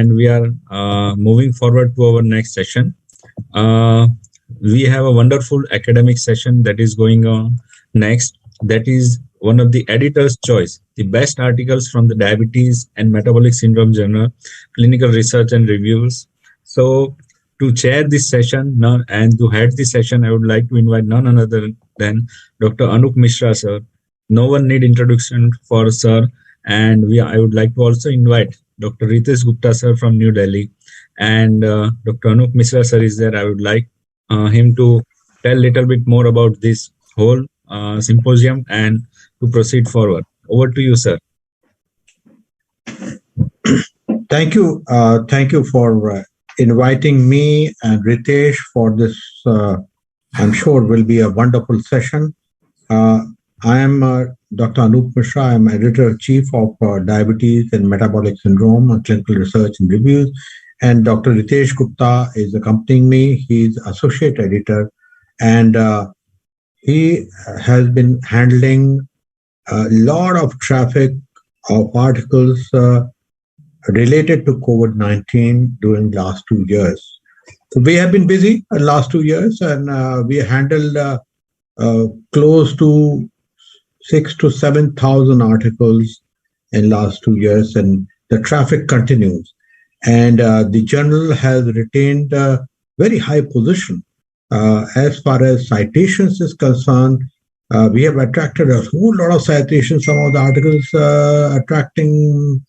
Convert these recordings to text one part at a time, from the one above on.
and we are moving forward to our next session. Uh, we have a wonderful academic session that is going on next. That is one of the editor's choice, the best articles from the Diabetes and Metabolic Syndrome Journal, Clinical Research and Reviews. So, to chair this session and to head this session, I would like to invite none other than Dr. Anup Mishra, sir. No one need introduction for sir, and I would like to also invite Dr. Ritesh Gupta, sir, from New Delhi, and Dr. Anup Mishra, sir, is there. I would like him to tell a little bit more about this whole symposium and to proceed forward. Over to you, sir. Thank you. Thank you for inviting me and Ritesh for this. I'm sure will be a wonderful session. I am Dr. Anup Mishra. I am Editor-Chief of Diabetes and Metabolic Syndrome, Clinical Research and Reviews. And Dr. Ritesh Gupta is accompanying me. He's Associate Editor. And he has been handling a lot of traffic of articles related to COVID-19 during last 2 years. So we have been busy in last 2 years, and we handled close to 6,000 to 7,000 articles in last 2 years, and the traffic continues. And the journal has retained a very high position as far as citations is concerned. We have attracted a whole lot of citations. Some of the articles attracting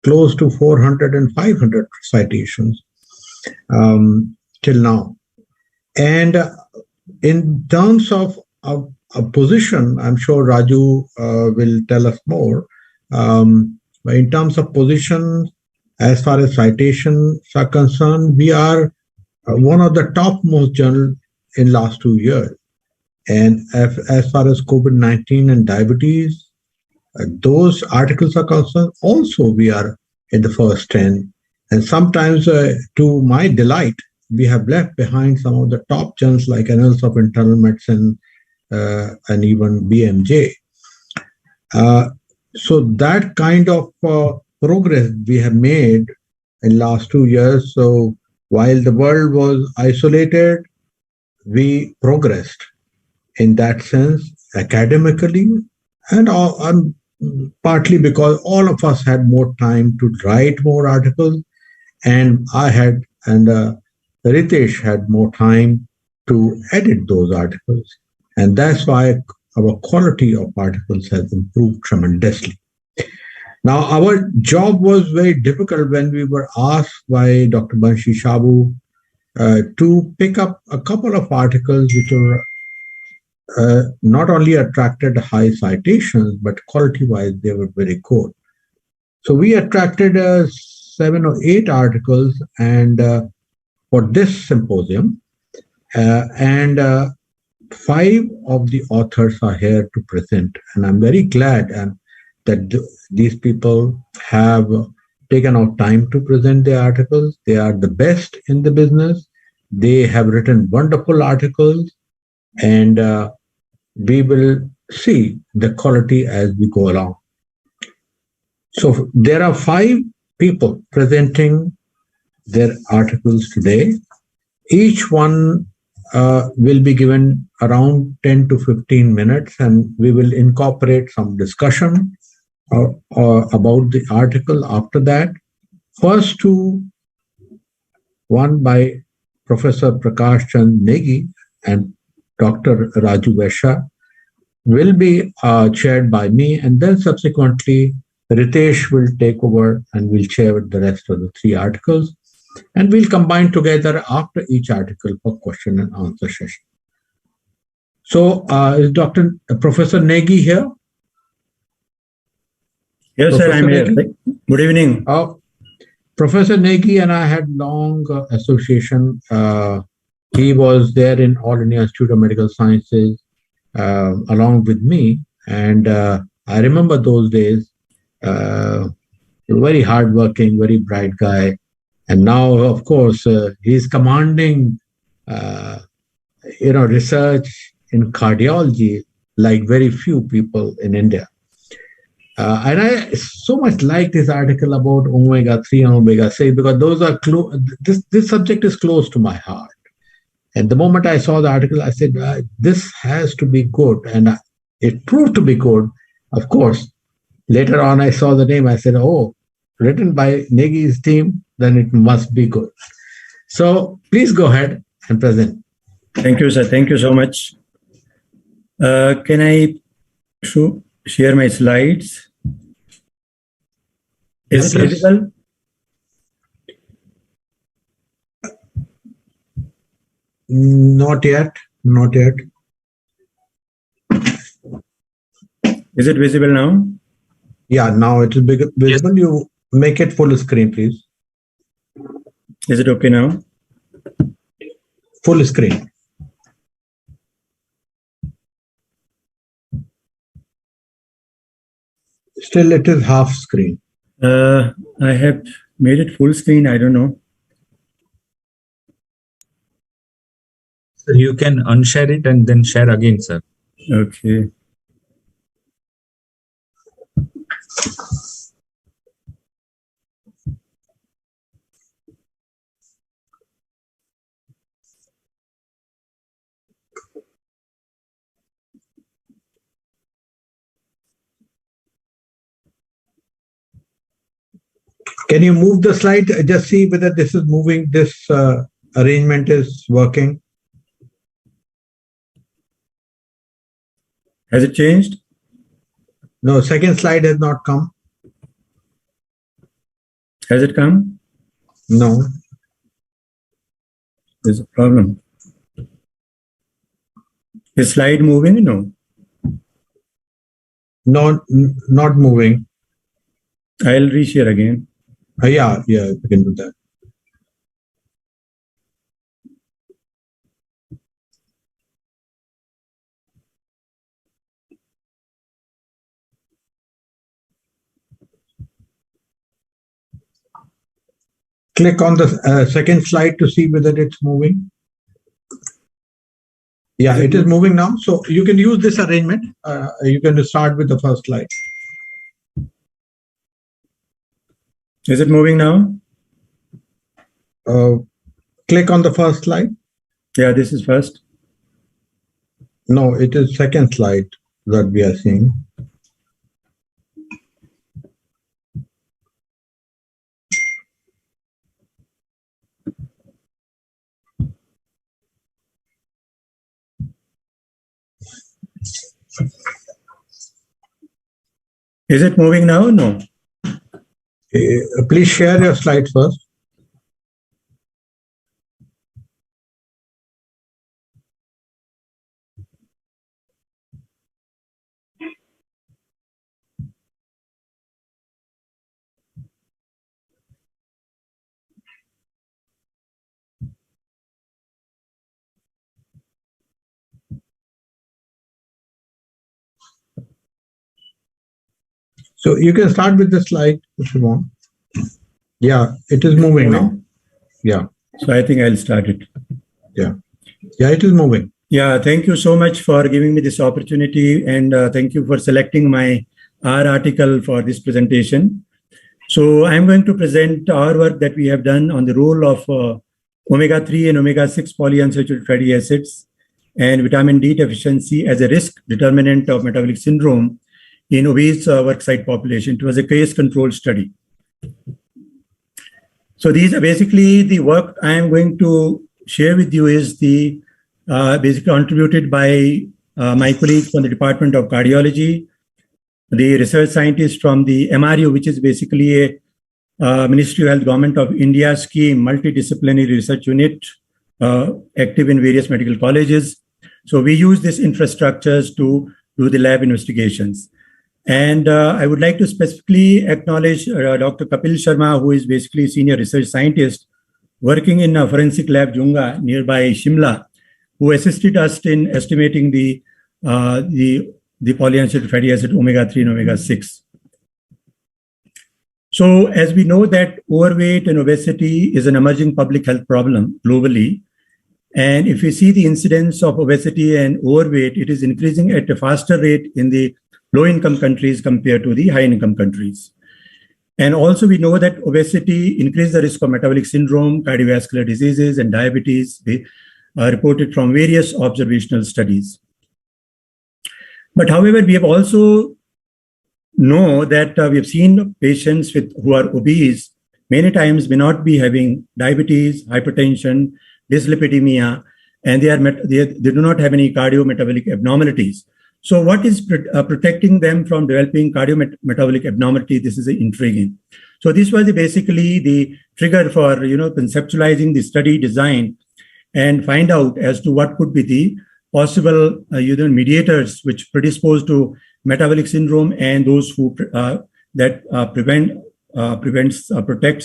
close to 400 and 500 citations till now. And in terms of a position, I'm sure Raju will tell us more. But in terms of position, as far as citations are concerned, we are one of the topmost journals in last 2 years. And as far as COVID-19 and diabetes, those articles are concerned, also we are in the first 10. And sometimes, to my delight, we have left behind some of the top journals like Annals of Internal Medicine and even BMJ. So that kind of progress we have made in last 2 years. So while the world was isolated, we progressed in that sense academically, and partly because all of us had more time to write more articles, and Ritesh had more time to edit those articles. And that's why our quality of articles has improved tremendously. Now, our job was very difficult when we were asked by Dr. Banshi Shabu to pick up a couple of articles which were not only attracted high citations, but quality-wise, they were very good. So we attracted 7 or 8 articles and for this symposium, and 5 of the authors are here to present. And I'm very glad that these people have taken out time to present their articles. They are the best in the business. They have written wonderful articles, and we will see the quality as we go along. So there are 5 people presenting their articles today. Each one will be given around 10 to 15 minutes, and we will incorporate some discussion about the article after that. First 2, one by Professor Prakash Chand Negi and Dr. Raju Vaishya, will be chaired by me, and then subsequently Ritesh will take over and will chair the rest of the 3 articles, and we'll combine together after each article for question and answer session. So is Professor Negi here? Yes, Professor sir, I'm Negi? Here. Good evening. Professor Negi and I had long association. He was there in All India Institute of Medical Sciences along with me, and I remember those days. Very hardworking, very bright guy, and now, of course, he's commanding, research in cardiology like very few people in India. And I so much like this article about omega-3 and omega-6 because those are this subject is close to my heart. And the moment I saw the article, I said, this has to be good. And it proved to be good. Of course, later on, I saw the name. I said, oh, written by Negi's team, then it must be good. So please go ahead and present. Thank you, sir. Thank you so much. Can I share my slides? Is it visible? Not yet. Not yet. Is it visible now? Yeah, now it is visible. Yes. You make it full screen, please. Is it okay now? Full screen. Still, it is half screen. I have made it full screen. I don't know. So you can unshare it and then share again, sir. Okay. Can you move the slide? Just see whether this is moving, this arrangement is working. Has it changed? No, second slide has not come. Has it come? No. There's a problem. Is slide moving? No. No, not moving. I'll reshare again. Yeah, you can do that. Click on the second slide to see whether it's moving. Yeah, it is moving now. So you can use this arrangement. You can start with the first slide. Is it moving now? Click on the first slide. Yeah, this is first. No, it is second slide that we are seeing. Is it moving now? No. Please share your slide first. So you can start with the slide if you want. Yeah, it is moving now. Yeah. So I think I'll start it. Yeah. Yeah, it is moving. Yeah, thank you so much for giving me this opportunity, and thank you for selecting our article for this presentation. So I'm going to present our work that we have done on the role of omega-3 and omega-6 polyunsaturated fatty acids and vitamin D deficiency as a risk determinant of metabolic syndrome in obese worksite population. It was a case control study. So these are basically the work I am going to share with you is the basically contributed by my colleagues from the Department of Cardiology, the research scientists from the MRU, which is basically a Ministry of Health Government of India scheme, multidisciplinary research unit active in various medical colleges. So we use these infrastructures to do the lab investigations. And I would like to specifically acknowledge Dr. Kapil Sharma, who is basically senior research scientist working in a forensic lab, Junga, nearby Shimla, who assisted us in estimating the polyunsaturated fatty acid omega-3 and omega-6. So as we know that overweight and obesity is an emerging public health problem globally. And if we see the incidence of obesity and overweight, it is increasing at a faster rate in the low-income countries compared to the high-income countries. And also we know that obesity increases the risk of metabolic syndrome, cardiovascular diseases, and diabetes. They are reported from various observational studies. But however, we have also know that we have seen patients who are obese many times may not be having diabetes, hypertension, dyslipidemia, and they do not have any cardiometabolic abnormalities. So what is protecting them from developing cardiometabolic abnormality? This is intriguing. So this was basically the trigger for conceptualizing the study design and find out as to what could be the possible mediators which predispose to metabolic syndrome and those who protects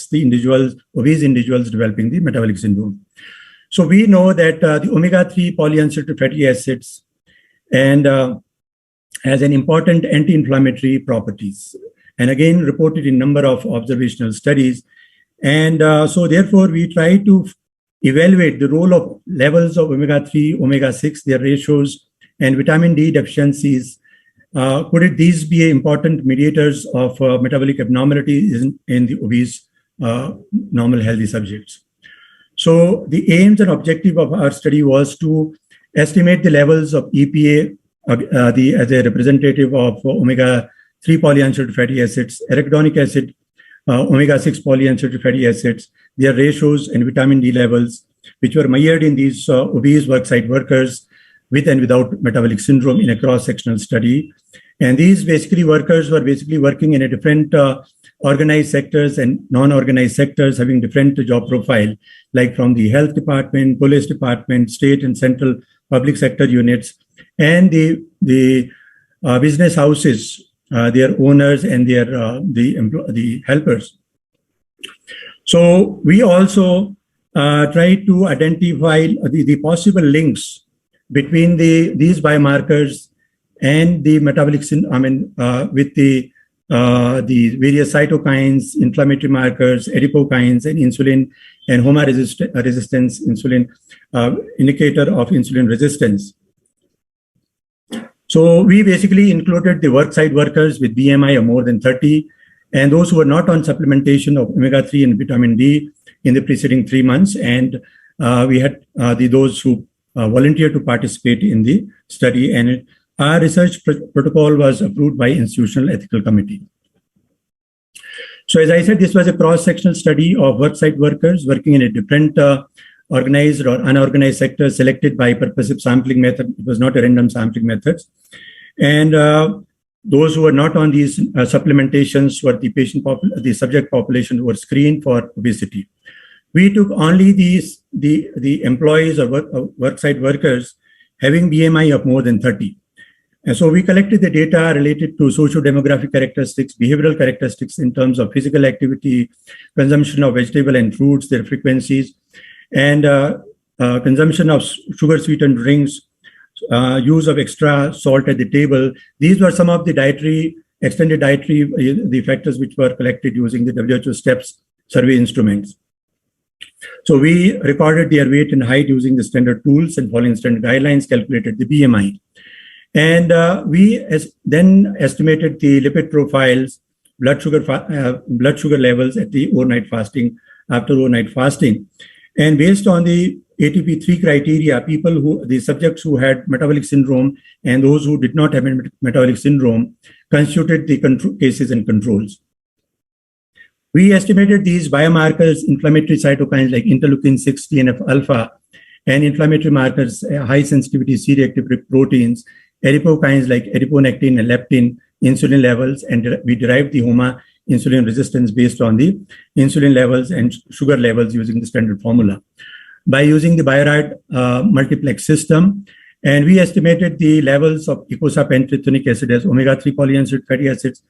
the obese individuals developing the metabolic syndrome. So we know that the omega-3 polyunsaturated fatty acids and has an important anti-inflammatory properties, and again reported in number of observational studies. And so therefore we try to evaluate the role of levels of omega-3, omega-6, their ratios, and vitamin D deficiencies. Could these be important mediators of metabolic abnormalities in the obese, normal healthy subjects? So the aims and objective of our study was to estimate the levels of EPA as a representative of omega-3 polyunsaturated fatty acids, arachidonic acid, omega-6 polyunsaturated fatty acids, their ratios and vitamin D levels, which were measured in these obese worksite workers with and without metabolic syndrome in a cross-sectional study. And these workers were working in a different organized sectors and non-organized sectors, having different job profile, like from the health department, police department, state and central public sector units, and the business houses, their owners and their the helpers. So we also try to identify the possible links between these biomarkers and the metabolic syndrome. With the various cytokines, inflammatory markers, adipokines, and insulin and resistance insulin indicator of insulin resistance. So we basically included the worksite workers with BMI of more than 30 and those who were not on supplementation of omega-3 and vitamin D in the preceding 3 months. And we had those who volunteered to participate in the study. And our research protocol was approved by Institutional Ethical Committee. So as I said, this was a cross-sectional study of worksite workers working in a different organized or unorganized sector selected by purposive sampling method. It was not a random sampling method. And those who were not on these supplementations were the subject population who were screened for obesity. We took only the employees or worksite workers having BMI of more than 30. And so we collected the data related to socio-demographic characteristics, behavioral characteristics in terms of physical activity, consumption of vegetable and fruits, their frequencies, and consumption of sugar-sweetened drinks, use of extra salt at the table. These were some of the extended dietary the factors which were collected using the WHO STEPS survey instruments. So we recorded their weight and height using the standard tools and following standard guidelines, calculated the BMI. And we then estimated the lipid profiles, blood sugar levels at the overnight fasting, after overnight fasting. And based on the ATP3 criteria, the subjects who had metabolic syndrome and those who did not have metabolic syndrome constituted the cases and controls. We estimated these biomarkers, inflammatory cytokines like interleukin-6, TNF-alpha, and inflammatory markers, high sensitivity C-reactive proteins, adipokines like adiponectin and leptin, insulin levels, and we derived the HOMA insulin resistance based on the insulin levels and sugar levels using the standard formula. By using the Biorad multiplex system, and we estimated the levels of eicosapentaenoic acid as omega-3 polyunsaturated fatty acids,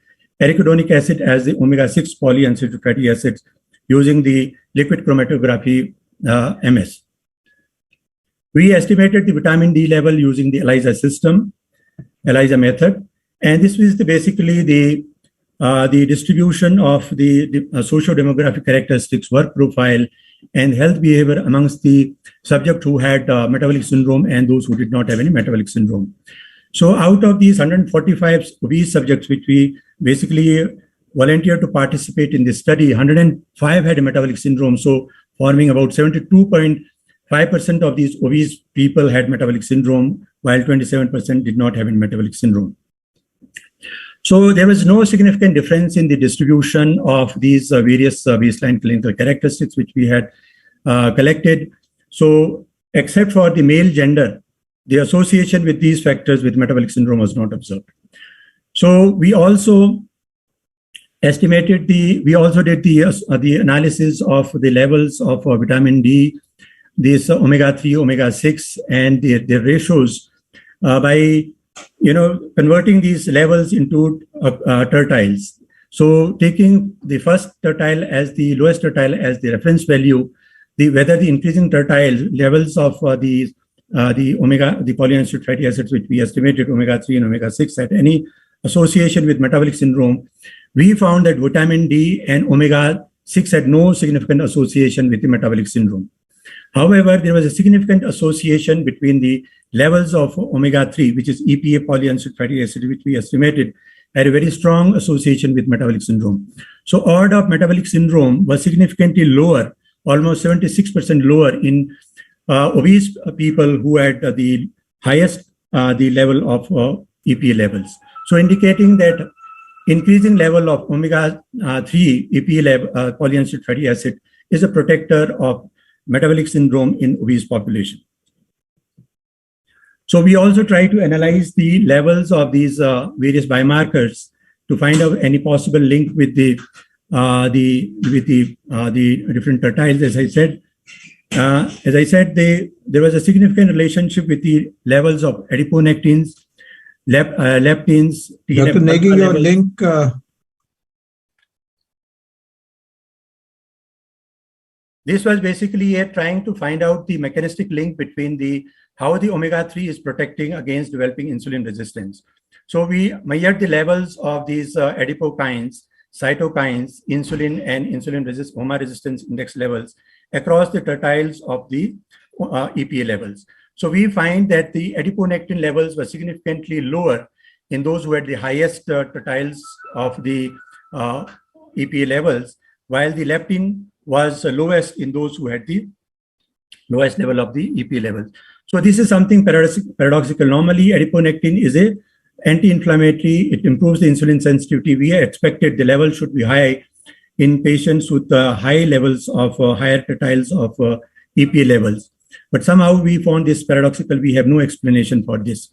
arachidonic acid as the omega-6 polyunsaturated fatty acids using the liquid chromatography MS. We estimated the vitamin D level using the ELISA method, and this was basically the distribution of the socio-demographic characteristics, work profile, and health behavior amongst the subject who had metabolic syndrome and those who did not have any metabolic syndrome. So out of these 145 obese subjects, which we basically volunteered to participate in this study, 105 had a metabolic syndrome. So forming about 72.5% of these obese people had metabolic syndrome, while 27% did not have a metabolic syndrome. So there was no significant difference in the distribution of these various baseline clinical characteristics which we had collected. So except for the male gender, the association with these factors with metabolic syndrome was not observed. So we also did the analysis of the levels of vitamin D, this omega-3, omega-6, and their ratios by converting these levels into tertiles. So taking the first tertile as the lowest tertile as the reference value, whether the increasing tertile levels of the polyunsaturated fatty acids, which we estimated omega-3 and omega-6 had any association with metabolic syndrome, we found that vitamin D and omega-6 had no significant association with the metabolic syndrome. However, there was a significant association between the levels of omega-3, which is EPA polyunsaturated fatty acid, which we estimated had a very strong association with metabolic syndrome. So order of metabolic syndrome was significantly lower, almost 76% lower in obese people who had the highest the level of EPA levels. So indicating that increasing level of omega-3 EPA level, polyunsaturated fatty acid is a protector of metabolic syndrome in obese population. So we also try to analyze the levels of these various biomarkers to find out any possible link with the different tertiles. As I said, there was a significant relationship with the levels of adiponectins, leptins. Dr. Negi, your link. This was basically trying to find out the mechanistic link between how the omega-3 is protecting against developing insulin resistance. So we measured the levels of these adipokines, cytokines, insulin, and HOMA resistance index levels across the tertiles of the EPA levels. So we find that the adiponectin levels were significantly lower in those who had the highest tertiles of the EPA levels, while the leptin was lowest in those who had the lowest level of the EPA levels. So this is something paradoxical. Normally, adiponectin is a anti-inflammatory. It improves the insulin sensitivity. We expected the level should be high in patients with high levels of higher tertiles of EPA levels. But somehow we found this paradoxical. We have no explanation for this.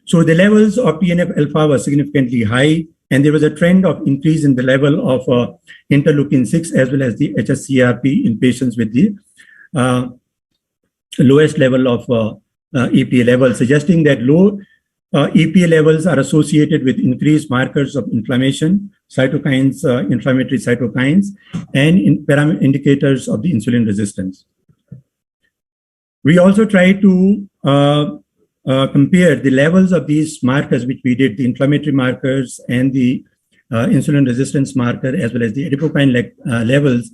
So the levels of TNF-alpha were significantly high, and there was a trend of increase in the level of interleukin-6 as well as the hsCRP in patients with the lowest level of EPA levels, suggesting that low EPA levels are associated with increased markers of inflammation, cytokines, inflammatory cytokines, and indicators of the insulin resistance. We also try to compare the levels of these markers, which we did, the inflammatory markers and the insulin resistance marker, as well as the adipokine levels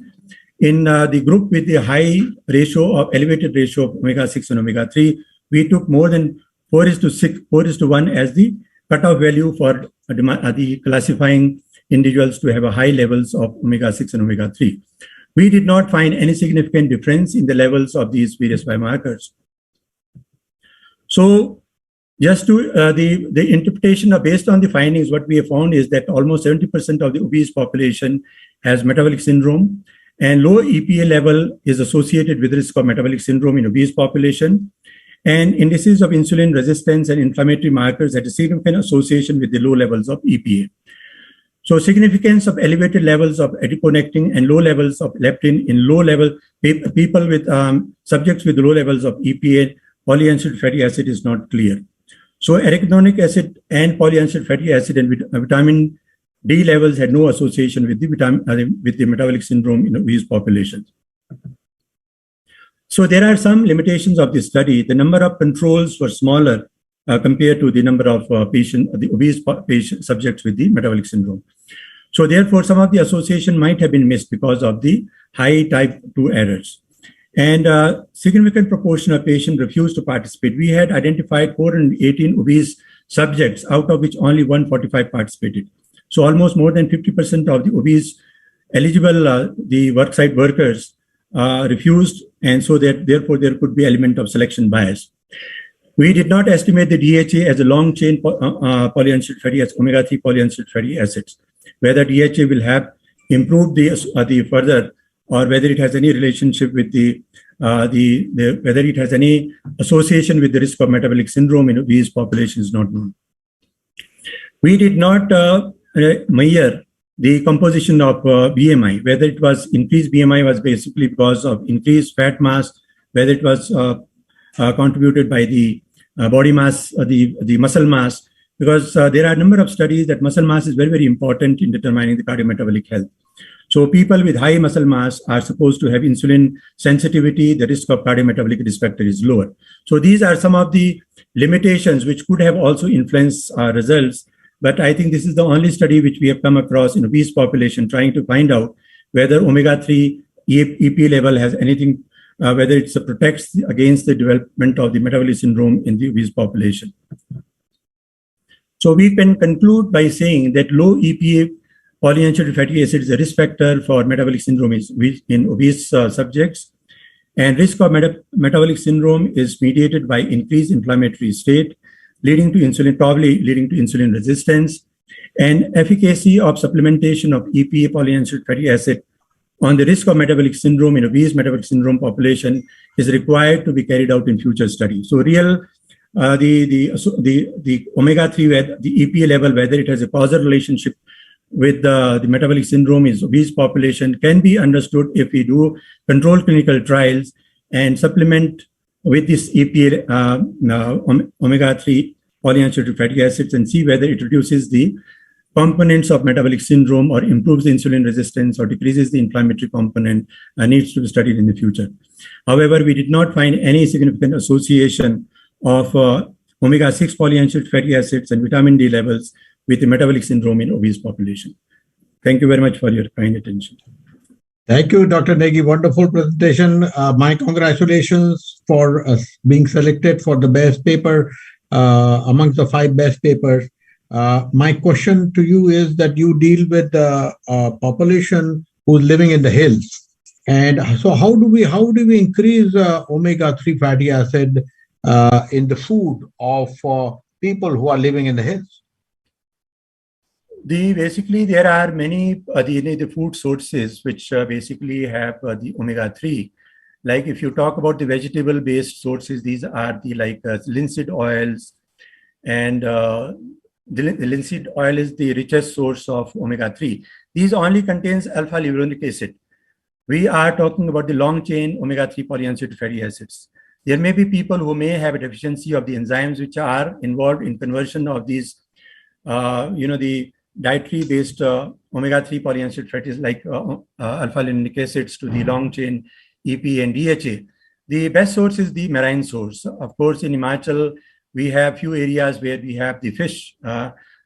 in the group with the high ratio of elevated ratio of omega-6 and omega-3. We took more than 4:1 as the cutoff value for the classifying individuals to have a high levels of omega-6 and omega-3. We did not find any significant difference in the levels of these various biomarkers. So just to the interpretation based on the findings, what we have found is that almost 70% of the obese population has metabolic syndrome, and low EPA level is associated with risk of metabolic syndrome in obese population. And indices of insulin resistance and inflammatory markers had a significant association with the low levels of EPA. So significance of elevated levels of adiponectin and low levels of leptin in low level people with subjects with low levels of EPA, polyunsaturated fatty acid is not clear. So arachidonic acid and polyunsaturated fatty acid and vitamin D levels had no association with the metabolic syndrome in obese populations. So there are some limitations of this study. The number of controls were smaller compared to the number of the obese patient subjects with the metabolic syndrome. So therefore, some of the association might have been missed because of the high type 2 errors. And a significant proportion of patients refused to participate. We had identified 418 obese subjects, out of which only 145 participated. So almost more than 50% of the obese eligible the worksite workers refused, and so that therefore there could be element of selection bias. We did not estimate the DHA as a long-chain polyunsaturated fatty acids, omega-3 polyunsaturated fatty acids, whether DHA will have improved the further, or whether it has any relationship with whether it has any association with the risk of metabolic syndrome in obese population is not known. We did not measure the composition of BMI, whether it was increased BMI was basically because of increased fat mass, whether it was contributed by the body mass, the muscle mass, because there are a number of studies that muscle mass is very, very important in determining the cardiometabolic health. So people with high muscle mass are supposed to have insulin sensitivity. The risk of cardiometabolic risk factor is lower. So these are some of the limitations which could have also influenced our results. But I think this is the only study which we have come across in obese population trying to find out whether omega-3 EP level has anything, whether it protects against the development of the metabolic syndrome in the obese population. So we can conclude by saying that low EPA polyunsaturated fatty acid is a risk factor for metabolic syndrome in obese subjects. And risk of metabolic syndrome is mediated by increased inflammatory state, probably leading to insulin resistance. And efficacy of supplementation of EPA polyunsaturated fatty acid on the risk of metabolic syndrome in obese metabolic syndrome population is required to be carried out in future studies. So the omega-3, the EPA level, whether it has a causal relationship with the metabolic syndrome in obese population can be understood if we do controlled clinical trials and supplement with this EPA omega-3 polyunsaturated fatty acids and see whether it reduces the components of metabolic syndrome or improves the insulin resistance or decreases the inflammatory component needs to be studied in the future. However, we did not find any significant association of omega-6 polyunsaturated fatty acids and vitamin D levels with the metabolic syndrome in obese population. Thank you very much for your kind attention. Thank you, Dr. Negi. Wonderful presentation. My congratulations for being selected for the best paper amongst the 5 best papers. My question to you is that you deal with the population who's living in the hills. And so how do we increase omega-3 fatty acid in the food of people who are living in the hills? Basically, there are many the food sources which basically have the omega-3. Like if you talk about the vegetable-based sources, these are the linseed oils, and the linseed oil is the richest source of omega-3. These only contains alpha-lipoic acid. We are talking about the long-chain omega-3 polyunsaturated fatty acids. There may be people who may have a deficiency of the enzymes which are involved in conversion of these, the dietary-based omega-3 polyunsaturated fatty acids like alpha-lipoic acids to the long-chain EP and DHA. The best source is the marine source. Of course, in Himachal, we have few areas where we have the fish.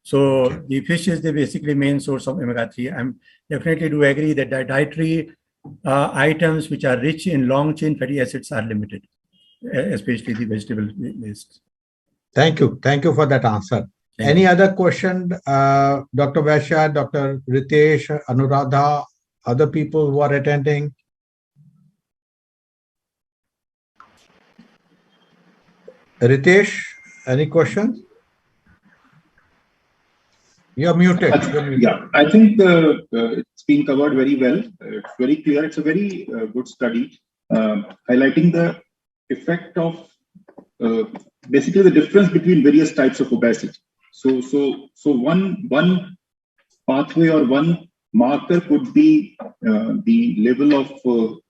So the fish is the basically main source of omega-3. I definitely do agree that the dietary items which are rich in long-chain fatty acids are limited, especially the vegetable-based. Thank you. Thank you for that answer. Any other question, Dr. Vaishya, Dr. Ritesh, Anuradha, other people who are attending? Ritesh, any questions? You're muted. Yeah, I think it's been covered very well. It's very clear. It's a very good study highlighting the effect of basically the difference between various types of obesity. So one pathway or one marker could be the level of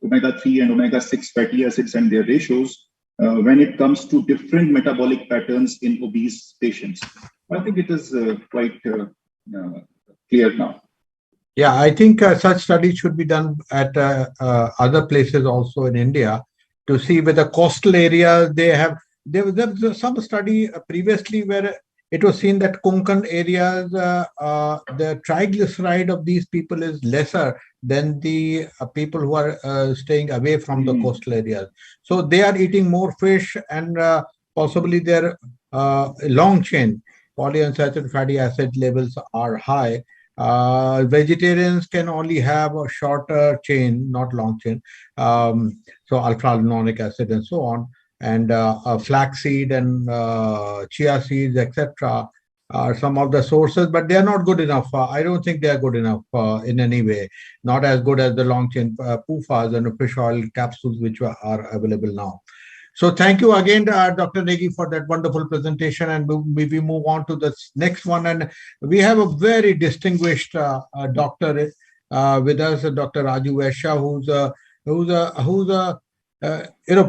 omega-3 and omega-6 fatty acids and their ratios when it comes to different metabolic patterns in obese patients. I think it is quite clear now. Yeah, I think such studies should be done at other places also in India to see whether coastal areas there was some study previously where it was seen that Konkan areas, the triglyceride of these people is lesser than the people who are staying away from the coastal areas. So they are eating more fish and possibly they're long chain. polyunsaturated fatty acid levels are high. Vegetarians can only have a shorter chain, not long chain, so alpha-linolic acid and so on, and flaxseed and chia seeds, etc., are some of the sources, but they are not good enough. I don't think they are good enough in any way. Not as good as the long chain PUFAs and fish oil capsules which are available now. So thank you again, Dr. Negi, for that wonderful presentation. And we move on to the next one. And we have a very distinguished doctor with us, Dr. Raju Vaishya, who's a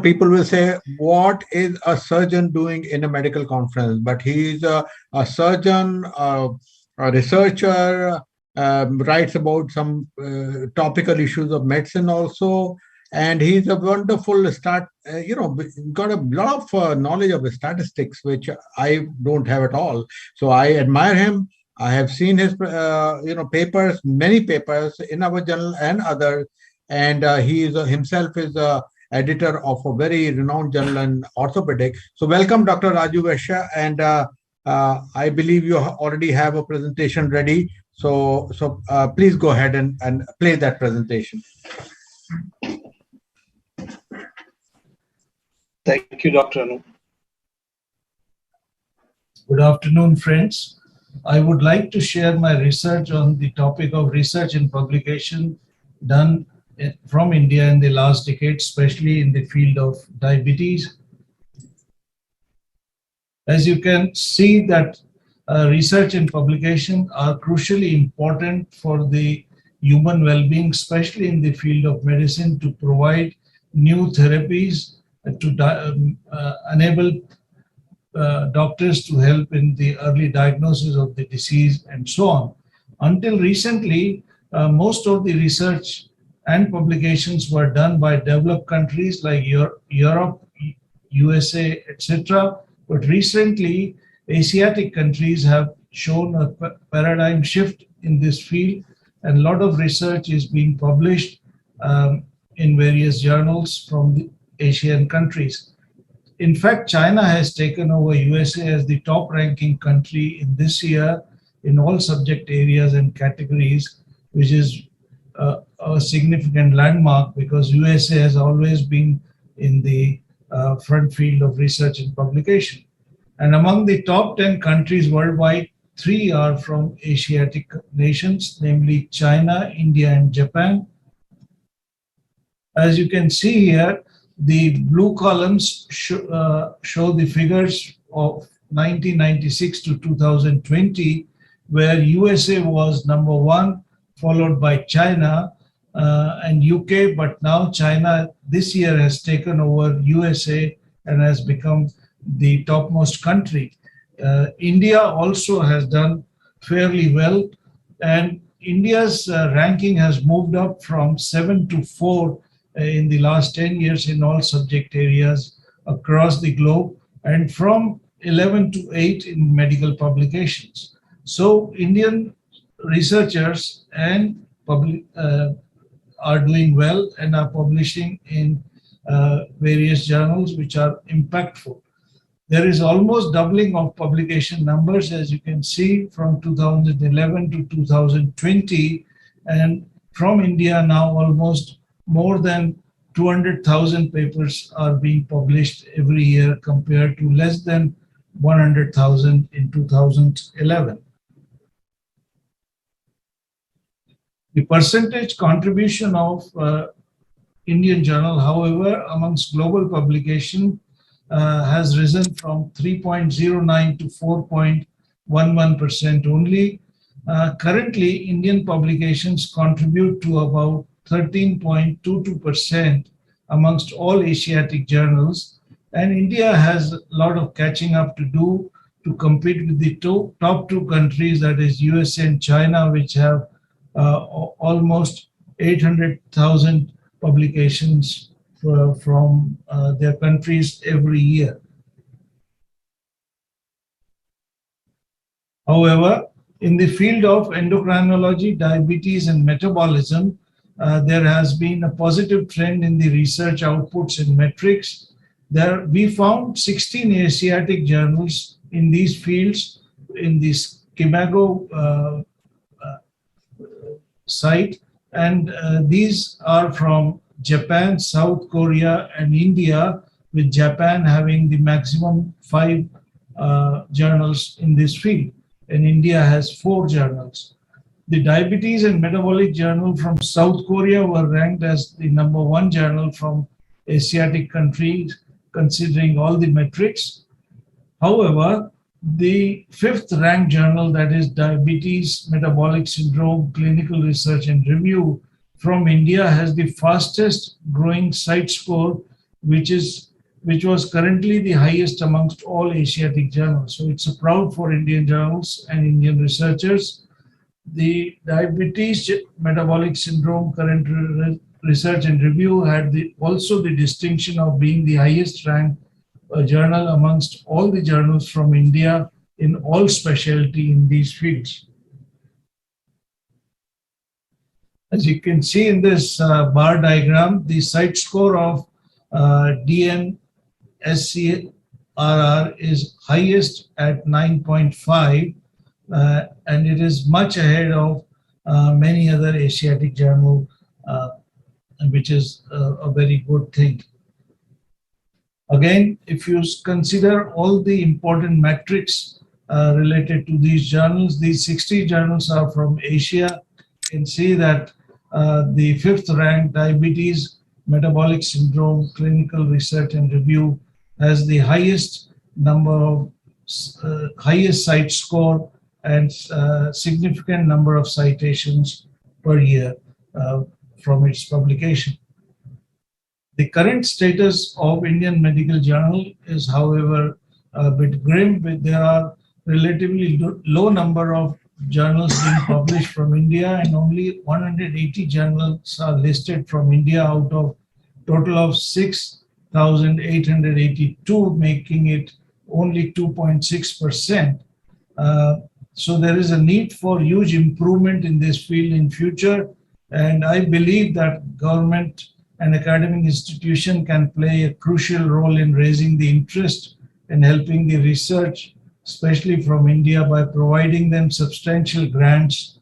people will say, what is a surgeon doing in a medical conference? But he's a surgeon, a researcher, writes about some topical issues of medicine also. And he's a wonderful got a lot of knowledge of statistics, which I don't have at all. So I admire him. I have seen his, papers, many papers in our journal and others. And he is himself is a editor of a very renowned journal in orthopedic. So welcome, Dr. Raju Vaishya. And I believe you already have a presentation ready. So please go ahead and play that presentation. Thank you, Dr. Anu. Good afternoon, friends. I would like to share my research on the topic of research and publication done from India in the last decade, especially in the field of diabetes. As you can see that research and publication are crucially important for the human well-being, especially in the field of medicine, to provide new therapies to enable doctors to help in the early diagnosis of the disease and so on. Until recently, most of the research and publications were done by developed countries like Europe, USA, etc. But recently, Asiatic countries have shown a paradigm shift in this field, and a lot of research is being published in various journals from the Asian countries. In fact, China has taken over USA as the top ranking country in this year in all subject areas and categories, which is a significant landmark because USA has always been in the front field of research and publication. And among the top 10 countries worldwide, 3 are from Asiatic nations, namely China, India, and Japan. As you can see here, the blue columns show the figures of 1996 to 2020, where USA was number 1, followed by China and UK, but now China this year has taken over USA and has become the topmost country. India also has done fairly well, and India's ranking has moved up from 7 to 4 in the last 10 years in all subject areas across the globe, and from 11 to 8 in medical publications. So Indian researchers and are doing well and are publishing in various journals which are impactful. There is almost doubling of publication numbers, as you can see, from 2011 to 2020, and from India now almost more than 200,000 papers are being published every year compared to less than 100,000 in 2011. The percentage contribution of Indian journal, however, amongst global publication has risen from 3.09 to 4.11% only. Currently, Indian publications contribute to about 13.22% amongst all Asiatic journals, and India has a lot of catching up to do to compete with the top 2 countries, that is USA and China, which have almost 800,000 publications from their countries every year. However, in the field of endocrinology, diabetes, and metabolism, there has been a positive trend in the research outputs and metrics. We found 16 Asiatic journals in these fields in this Kimago site, and these are from Japan, South Korea, and India, with Japan having the maximum 5 journals in this field, and India has 4 journals. The Diabetes and Metabolic Journal from South Korea were ranked as the #1 journal from Asiatic countries, considering all the metrics. However, the 5th ranked journal, that is Diabetes, Metabolic Syndrome, Clinical Research and Review from India, has the fastest growing site score, which was currently the highest amongst all Asiatic journals. So it's a proud for Indian journals and Indian researchers. The Diabetes Metabolic Syndrome Current Research and Review had also the distinction of being the highest ranked journal amongst all the journals from India in all specialty in these fields. As you can see in this bar diagram, the site score of DNSCRR is highest at 9.5, and it is much ahead of many other Asiatic journals, which is a very good thing. Again, if you consider all the important metrics related to these journals, these 60 journals are from Asia. You can see that the 5th ranked Diabetes, Metabolic Syndrome, Clinical Research and Review has the highest number of highest site score and significant number of citations per year from its publication. The current status of Indian Medical Journal is, however, a bit grim. There are relatively low number of journals being published from India, and only 180 journals are listed from India out of total of 6,882, making it only 2.6%. So there is a need for huge improvement in this field in future, and I believe that government and academic institution can play a crucial role in raising the interest and helping the research, especially from India, by providing them substantial grants,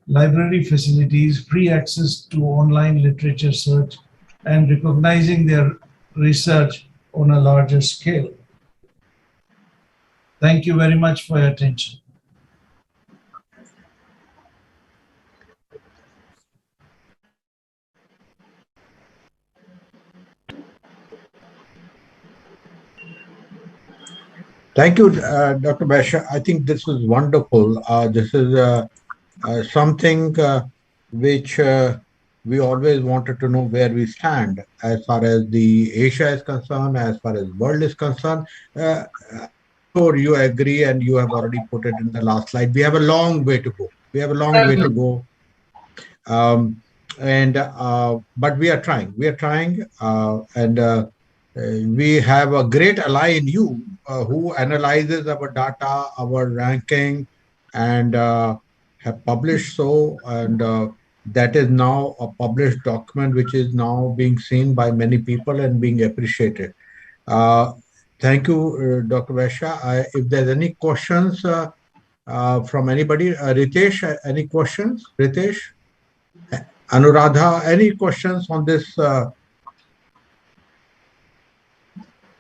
library facilities, free access to online literature search, and recognizing their research on a larger scale. Thank you very much for your attention. Thank you, Dr. Basha. I think this is wonderful. This is something which we always wanted to know where we stand as far as the Asia is concerned, as far as world is concerned. Sure, you agree, and you have already put it in the last slide. We have a long way to go. We have a long way to go. But we are trying. We are trying, and we have a great ally in you who analyzes our data, our ranking, and have published so, and that is now a published document which is now being seen by many people and being appreciated. Thank you, Dr. Vaishya. If there's any questions from anybody, Ritesh, any questions? Ritesh? Anuradha, any questions on this?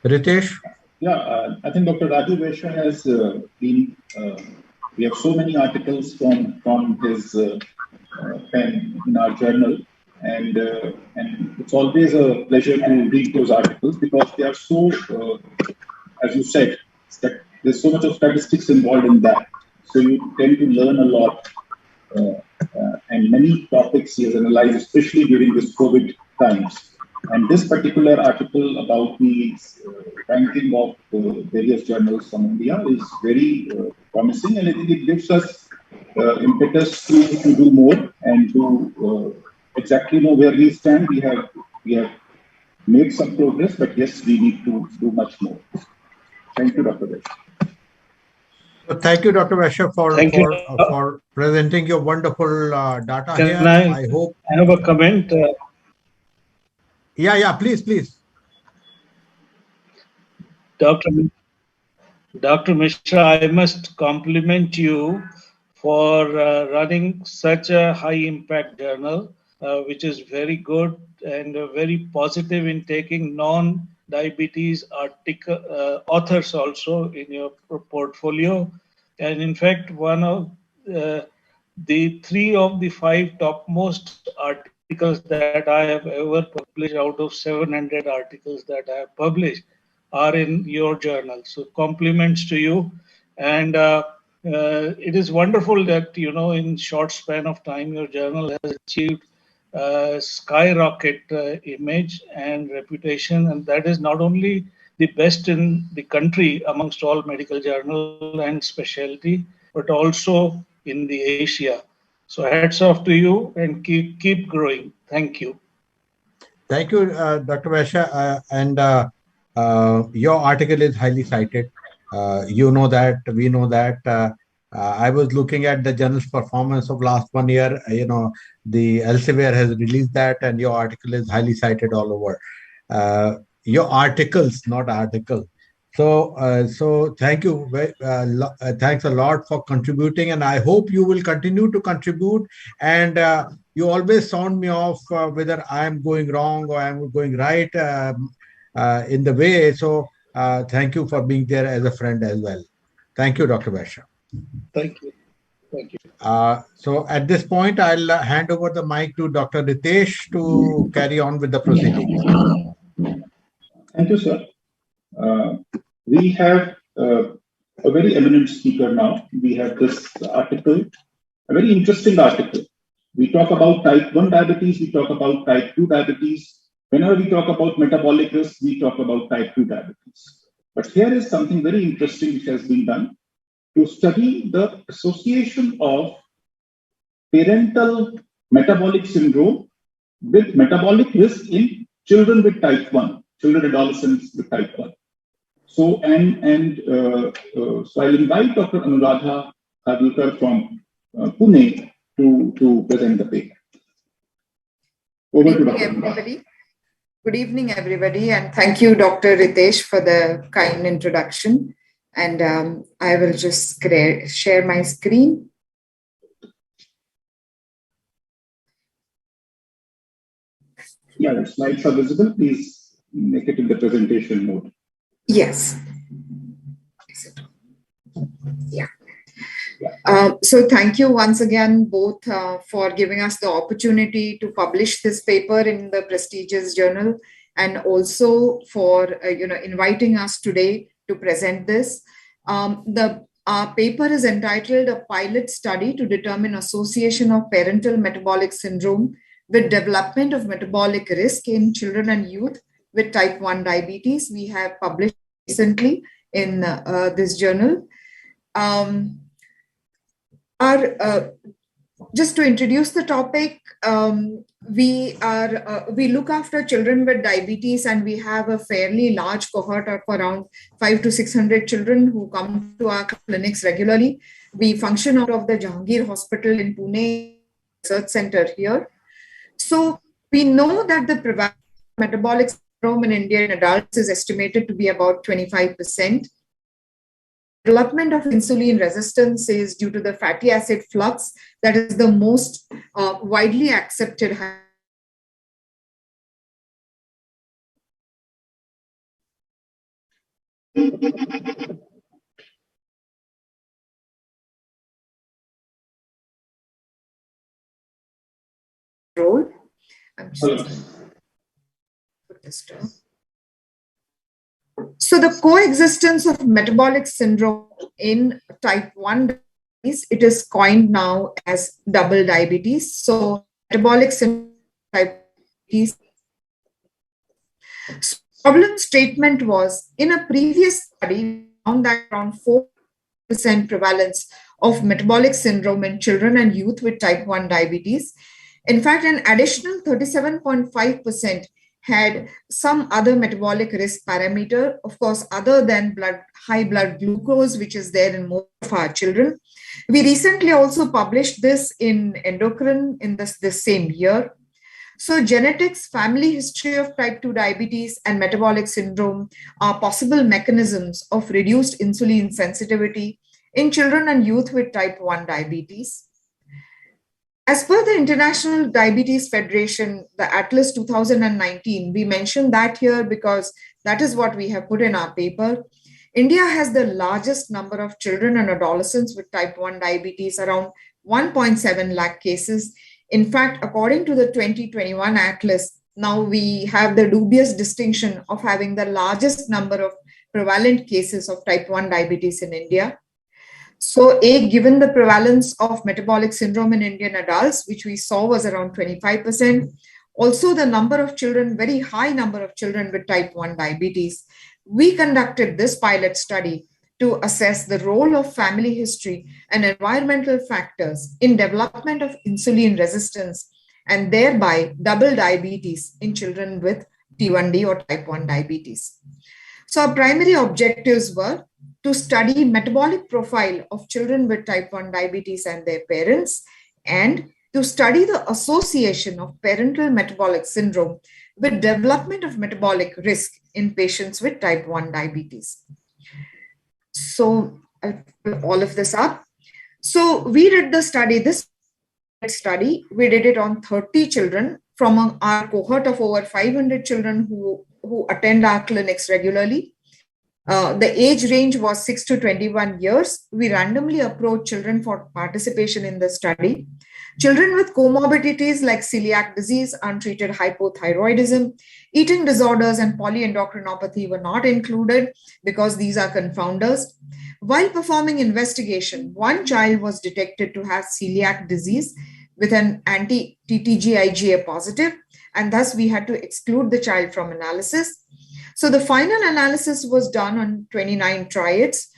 Ritesh? Yeah, I think Dr. Raju Vaishya has been, we have so many articles from his pen in our journal, and it's always a pleasure to read those articles because they are so, as you said, that there's so much of statistics involved in that. So you tend to learn a lot, and many topics he has analyzed, especially during this COVID times. And this particular article about the ranking of various journals from India is very promising, and I think it gives us impetus to do more and to exactly know where we stand. We have made some progress, but yes, we need to do much more. Thank you, Dr. Vaishya. Thank you, Dr. Vaishya, for presenting your wonderful data here. I hope I have a comment. Yeah, please. Dr. Dr. Mishra, I must compliment you for running such a high impact journal, which is very good and very positive in taking non diabetes authors also in your portfolio. And in fact, one of the 3 of the 5 topmost articles that I have ever published out of 700 articles that I have published are in your journal. So compliments to you. And it is wonderful that, in short span of time, your journal has achieved skyrocket image and reputation. And that is not only the best in the country amongst all medical journal and specialty, but also in the Asia. So hats off to you and keep growing. Thank you. Thank you, Dr. Vaishya. Your article is highly cited. You know that, we know that. I was looking at the journal's performance of last 1 year. The Elsevier has released that, and your article is highly cited all over. Your articles, not article. So thank you. Thanks a lot for contributing, and I hope you will continue to contribute. And you always sound me off whether I am going wrong or I am going right in the way. So thank you for being there as a friend as well. Thank you, Dr. Vaishya. Thank you. Thank you. So at this point, I'll hand over the mic to Dr. Ritesh to carry on with the proceedings. Thank you, sir. We have a very eminent speaker now. We have this article, a very interesting article. We talk about type 1 diabetes, we talk about type 2 diabetes. Whenever we talk about metabolic risk, we talk about type 2 diabetes. But here is something very interesting which has been done to study the association of parental metabolic syndrome with metabolic risk in children with type 1, children and adolescents with type 1. So, so I'll invite Dr. Anuradha Khadulkar from Pune to present the paper. Over to Dr. Everybody. Good evening, everybody, and thank you, Dr. Ritesh, for the kind introduction. And I will just share my screen. Yeah, the slides are visible. Please make it in the presentation mode. Yes. Yeah. So thank you once again both for giving us the opportunity to publish this paper in the prestigious journal, and also for inviting us today to present this. The paper is entitled "A Pilot Study to Determine Association of Parental Metabolic Syndrome with Development of Metabolic Risk in Children and Youth with Type 1 Diabetes." We have published recently in this journal. Just to introduce the topic, we look after children with diabetes, and we have a fairly large cohort of around 500 to 600 children who come to our clinics regularly. We function out of the Jahangir Hospital in Pune Research Center here. So we know that the prevalence of metabolic syndrome in Indian adults is estimated to be about 25%. Development of insulin resistance is due to the fatty acid flux that is the most widely accepted role. I'm just put this down. So the coexistence of metabolic syndrome in type 1 diabetes, it is coined now as double diabetes. So metabolic syndrome type diabetes. So problem statement was, in a previous study, we found that around 4% prevalence of metabolic syndrome in children and youth with type 1 diabetes. In fact, an additional 37.5% had some other metabolic risk parameter, of course, other than high blood glucose, which is there in most of our children. We recently also published this in Endocrine in this same year. So genetics, family history of type 2 diabetes, and metabolic syndrome are possible mechanisms of reduced insulin sensitivity in children and youth with type 1 diabetes. As per the International Diabetes Federation, the Atlas 2019, we mentioned that here because that is what we have put in our paper. India has the largest number of children and adolescents with type 1 diabetes, around 1.7 lakh cases. In fact, according to the 2021 Atlas, now we have the dubious distinction of having the largest number of prevalent cases of type 1 diabetes in India. So, given the prevalence of metabolic syndrome in Indian adults, which we saw was around 25%, also the number of children, very high number of children with type 1 diabetes, we conducted this pilot study to assess the role of family history and environmental factors in development of insulin resistance and thereby double diabetes in children with T1D or type 1 diabetes. So our primary objectives were to study metabolic profile of children with type 1 diabetes and their parents, and to study the association of parental metabolic syndrome with development of metabolic risk in patients with type 1 diabetes. So I'll put all of this up. So we did the study, we did it on 30 children from our cohort of over 500 children who attend our clinics regularly. The age range was 6 to 21 years. We randomly approached children for participation in the study. Children with comorbidities like celiac disease, untreated hypothyroidism, eating disorders, and polyendocrinopathy were not included because these are confounders. While performing investigation, one child was detected to have celiac disease with an anti-TTG-IgA positive, and thus we had to exclude the child from analysis. So the final analysis was done on 29 triads,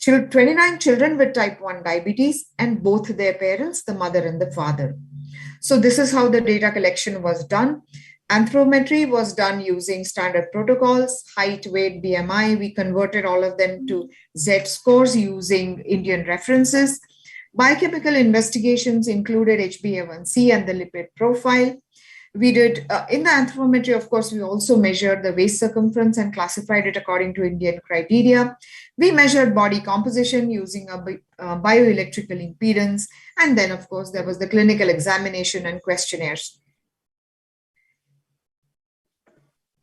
29 children with type 1 diabetes and both their parents, the mother and the father. So this is how the data collection was done. Anthropometry was done using standard protocols, height, weight, BMI. We converted all of them to Z scores using Indian references. Biochemical investigations included HbA1c and the lipid profile. We did, in the anthropometry, of course, we also measured the waist circumference and classified it according to Indian criteria. We measured body composition using a bioelectrical impedance. And then, of course, there was the clinical examination and questionnaires.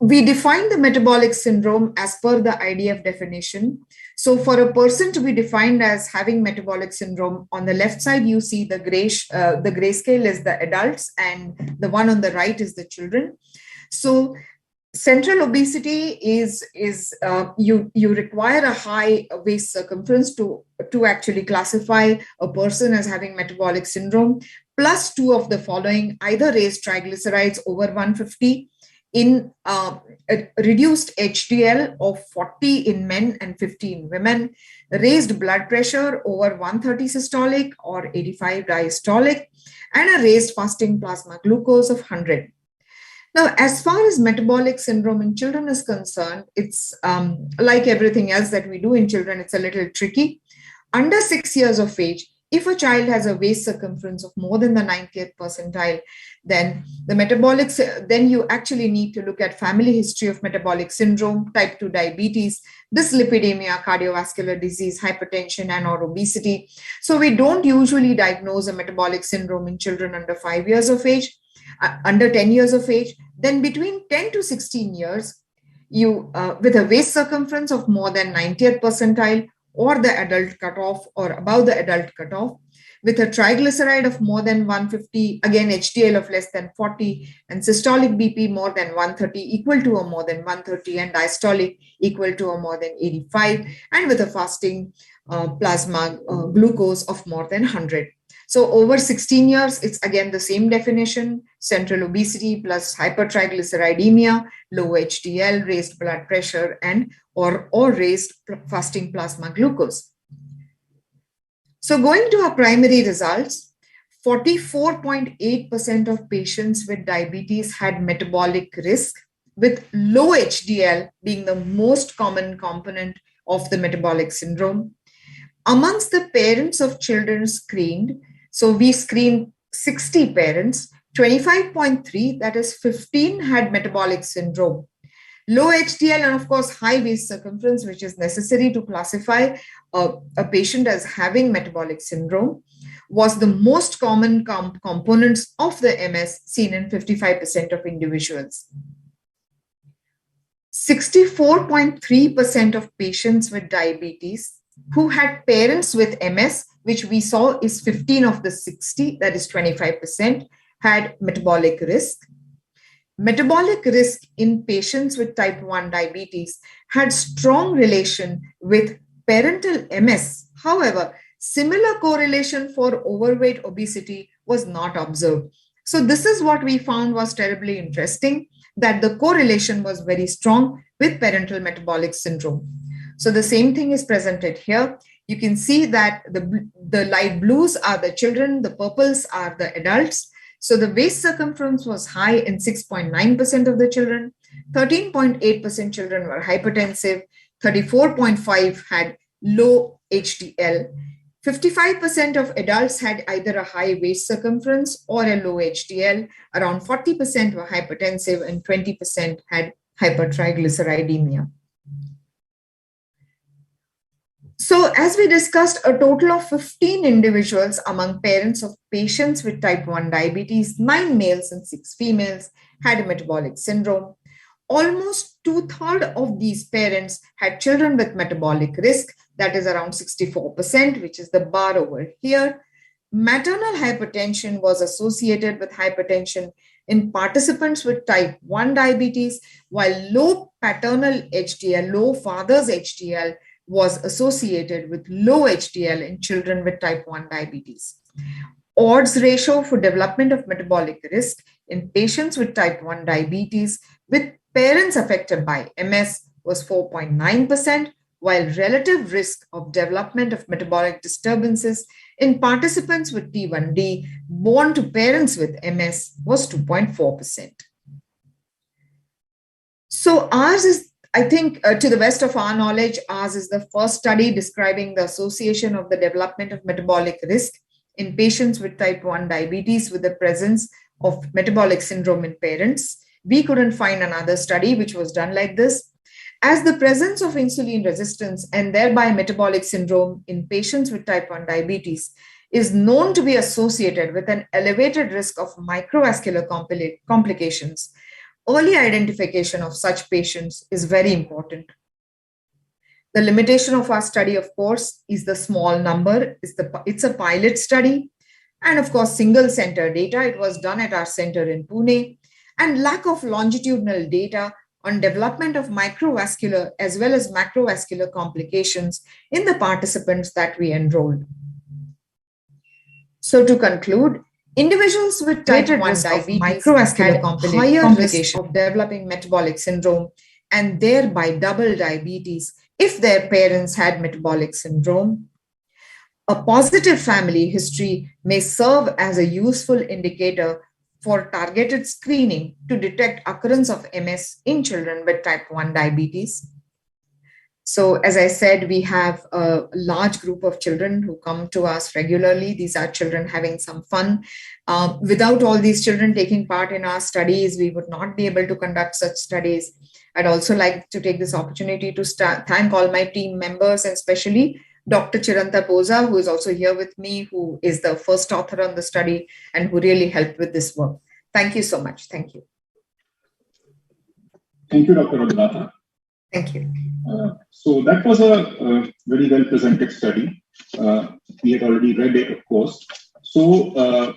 We defined the metabolic syndrome as per the IDF definition. So for a person to be defined as having metabolic syndrome, on the left side, you see the grayscale is the adults and the one on the right is the children. So central obesity is you require a high waist circumference to actually classify a person as having metabolic syndrome, plus two of the following: either raised triglycerides over 150, in a reduced HDL of 40 in men and 50 in women, raised blood pressure over 130 systolic or 85 diastolic, and a raised fasting plasma glucose of 100. Now, as far as metabolic syndrome in children is concerned, it's like everything else that we do in children, it's a little tricky. Under 6 years of age, if a child has a waist circumference of more than the 90th percentile, then then you actually need to look at family history of metabolic syndrome, type 2 diabetes, dyslipidemia, cardiovascular disease, hypertension, and or obesity. So we don't usually diagnose a metabolic syndrome in children under 5 years of age, under 10 years of age. Then between 10 to 16 years, you with a waist circumference of more than 90th percentile, or the adult cutoff or above the adult cutoff, with a triglyceride of more than 150, again HDL of less than 40, and systolic BP more than 130, equal to or more than 130, and diastolic equal to or more than 85, and with a fasting plasma glucose of more than 100. So over 16 years, it's again the same definition: central obesity plus hypertriglyceridemia, low HDL, raised blood pressure, and or raised fasting plasma glucose. So going to our primary results, 44.8% of patients with diabetes had metabolic risk, with low HDL being the most common component of the metabolic syndrome. Amongst the parents of children screened, so we screened 60 parents, 25.3, that is 15, had metabolic syndrome. Low HDL and of course high waist circumference, which is necessary to classify a patient as having metabolic syndrome, was the most common components of the MS seen in 55% of individuals. 64.3% of patients with diabetes who had parents with MS, which we saw is 15 of the 60, that is 25%, had metabolic risk. Metabolic risk in patients with type 1 diabetes had strong relation with parental MS. However, similar correlation for overweight obesity was not observed. So this is what we found was terribly interesting, that the correlation was very strong with parental metabolic syndrome. So the same thing is presented here. You can see that the light blues are the children, the purples are the adults. So the waist circumference was high in 6.9% of the children, 13.8% children were hypertensive, 34.5% had low HDL, 55% of adults had either a high waist circumference or a low HDL, around 40% were hypertensive, and 20% had hypertriglyceridemia. So as we discussed, a total of 15 individuals among parents of patients with type 1 diabetes, 9 males and 6 females, had metabolic syndrome. Almost 2/3 of these parents had children with metabolic risk, that is around 64%, which is the bar over here. Maternal hypertension was associated with hypertension in participants with type 1 diabetes, while low paternal HDL, low father's HDL, was associated with low HDL in children with type 1 diabetes. Odds ratio for development of metabolic risk in patients with type 1 diabetes with parents affected by MS was 4.9%, while relative risk of development of metabolic disturbances in participants with T1D born to parents with MS was 2.4%. So ours is, I think, to the best of our knowledge, ours is the first study describing the association of the development of metabolic risk in patients with type 1 diabetes with the presence of metabolic syndrome in parents. We couldn't find another study which was done like this. As the presence of insulin resistance and thereby metabolic syndrome in patients with type 1 diabetes is known to be associated with an elevated risk of microvascular complications, early identification of such patients is very important. The limitation of our study, of course, is the small number. It's a pilot study. And of course, single center data. It was done at our center in Pune. And lack of longitudinal data on development of microvascular as well as macrovascular complications in the participants that we enrolled. So to conclude, individuals with type 1 diabetes microvascular complications of developing metabolic syndrome and thereby double diabetes if their parents had metabolic syndrome. A positive family history may serve as a useful indicator for targeted screening to detect occurrence of MS in children with type 1 diabetes. So as I said, we have a large group of children who come to us regularly. These are children having some fun. Without all these children taking part in our studies, we would not be able to conduct such studies. I'd also like to take this opportunity to thank all my team members, and especially Dr. Chiranta Poza, who is also here with me, who is the first author on the study and who really helped with this work. Thank you so much. Thank you. Thank you, Dr. Raghunatha. Thank you. So that was a very well presented study. We had already read it, of course. So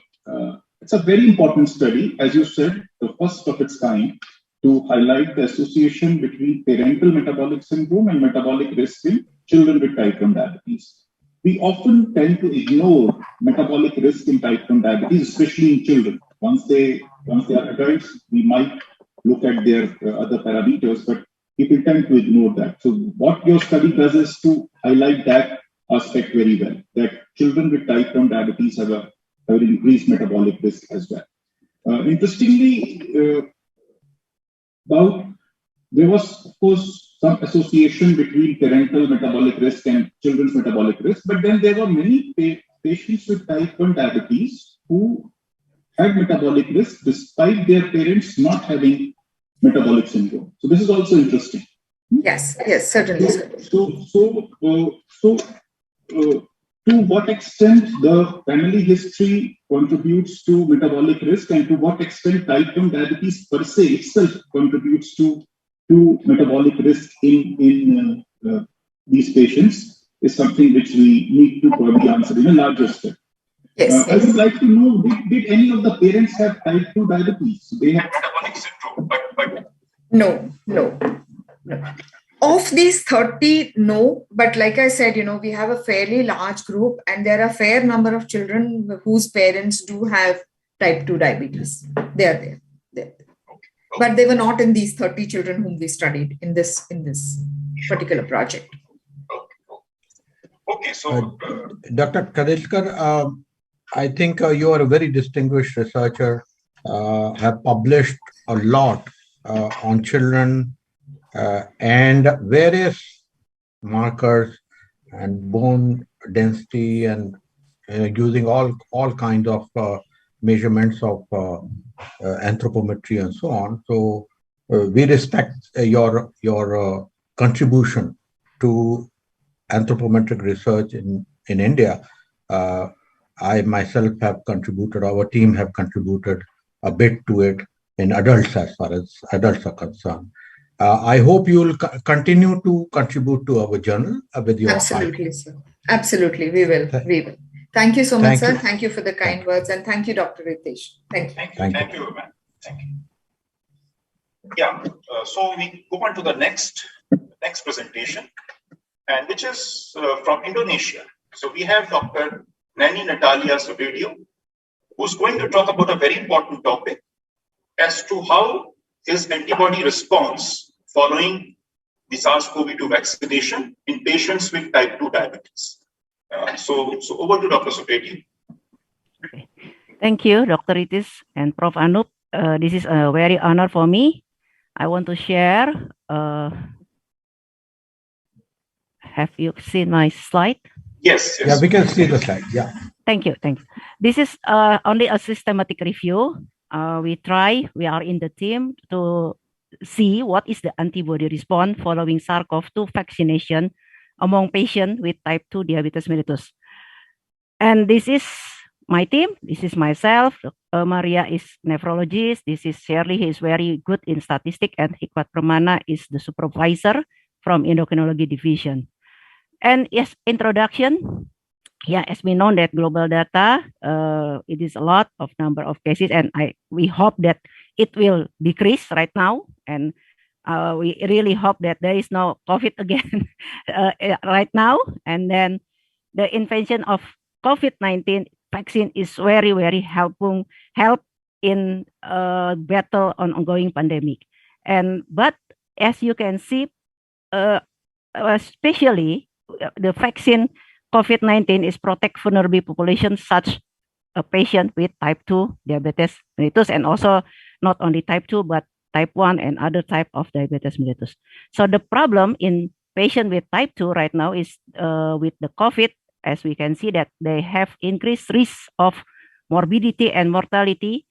it's a very important study, as you said, the first of its kind, to highlight the association between parental metabolic syndrome and metabolic risk in children with type 1 diabetes. We often tend to ignore metabolic risk in type 1 diabetes, especially in children. Once they are adults, we might look at their other parameters, but people tend to ignore that. So what your study does is to highlight that aspect very well, that children with type 1 diabetes have an increased metabolic risk as well. Interestingly, there was, of course, some association between parental metabolic risk and children's metabolic risk, but then there were many patients with type 1 diabetes who had metabolic risk despite their parents not having metabolic syndrome. So this is also interesting. Yes, certainly. To what extent the family history contributes to metabolic risk, and to what extent type 1 diabetes per se itself contributes to metabolic risk in these patients is something which we need to probably answer in a larger step. Yes. I would like to know, did any of the parents have type 2 diabetes? They have metabolic syndrome, but No. Of these 30, no. But like I said, we have a fairly large group, and there are a fair number of children whose parents do have type 2 diabetes. They are there. But they were not in these 30 children whom we studied in this particular project. Okay, so Dr. Kadilkar, I think you are a very distinguished researcher, have published a lot on children and various markers and bone density, and using all kinds of measurements of anthropometry and so on. So we respect your contribution to anthropometric research in India. I myself have contributed, our team have contributed a bit to it in adults as far as adults are concerned. I hope you will continue to contribute to our journal with your Absolutely, sir. Absolutely, we will. Thank you so much, sir. Thank you for the kind words, and thank you, Dr. Ritesh. Thank you. Thank you, ma'am. Thank you. Yeah. So we go on to the next presentation, and which is from Indonesia. So we have Dr. Nani Natalia Subedio, who's going to talk about a very important topic as to how is antibody response following the SARS-CoV-2 vaccination in patients with type 2 diabetes. So over to Dr. Subedio. Okay. Thank you, Dr. Ritesh and Prof. Anup. This is a very honor for me. I want to share. Have you seen my slide? Yes. Yeah, we can see the slide. Yeah. Thank you. This is only a systematic review. We are in the team to see what is the antibody response following SARS-CoV-2 vaccination among patients with type 2 diabetes mellitus. And this is my team. This is myself. Maria is nephrologist. This is Shirley. He is very good in statistics, and Hikwat Permana is the supervisor from endocrinology division. And yes, introduction. Yeah, as we know that global data, it is a lot of number of cases, and we hope that it will decrease right now. And we really hope that there is no COVID again right now. And then the invention of COVID-19 vaccine is very, very help in battle on ongoing pandemic. But as you can see, especially the vaccine COVID-19 is protect vulnerable populations such a patient with type 2 diabetes mellitus, and also not only type 2 but type 1 and other type of diabetes mellitus. So the problem in patient with type 2 right now is with the COVID, as we can see that they have increased risk of morbidity and mortality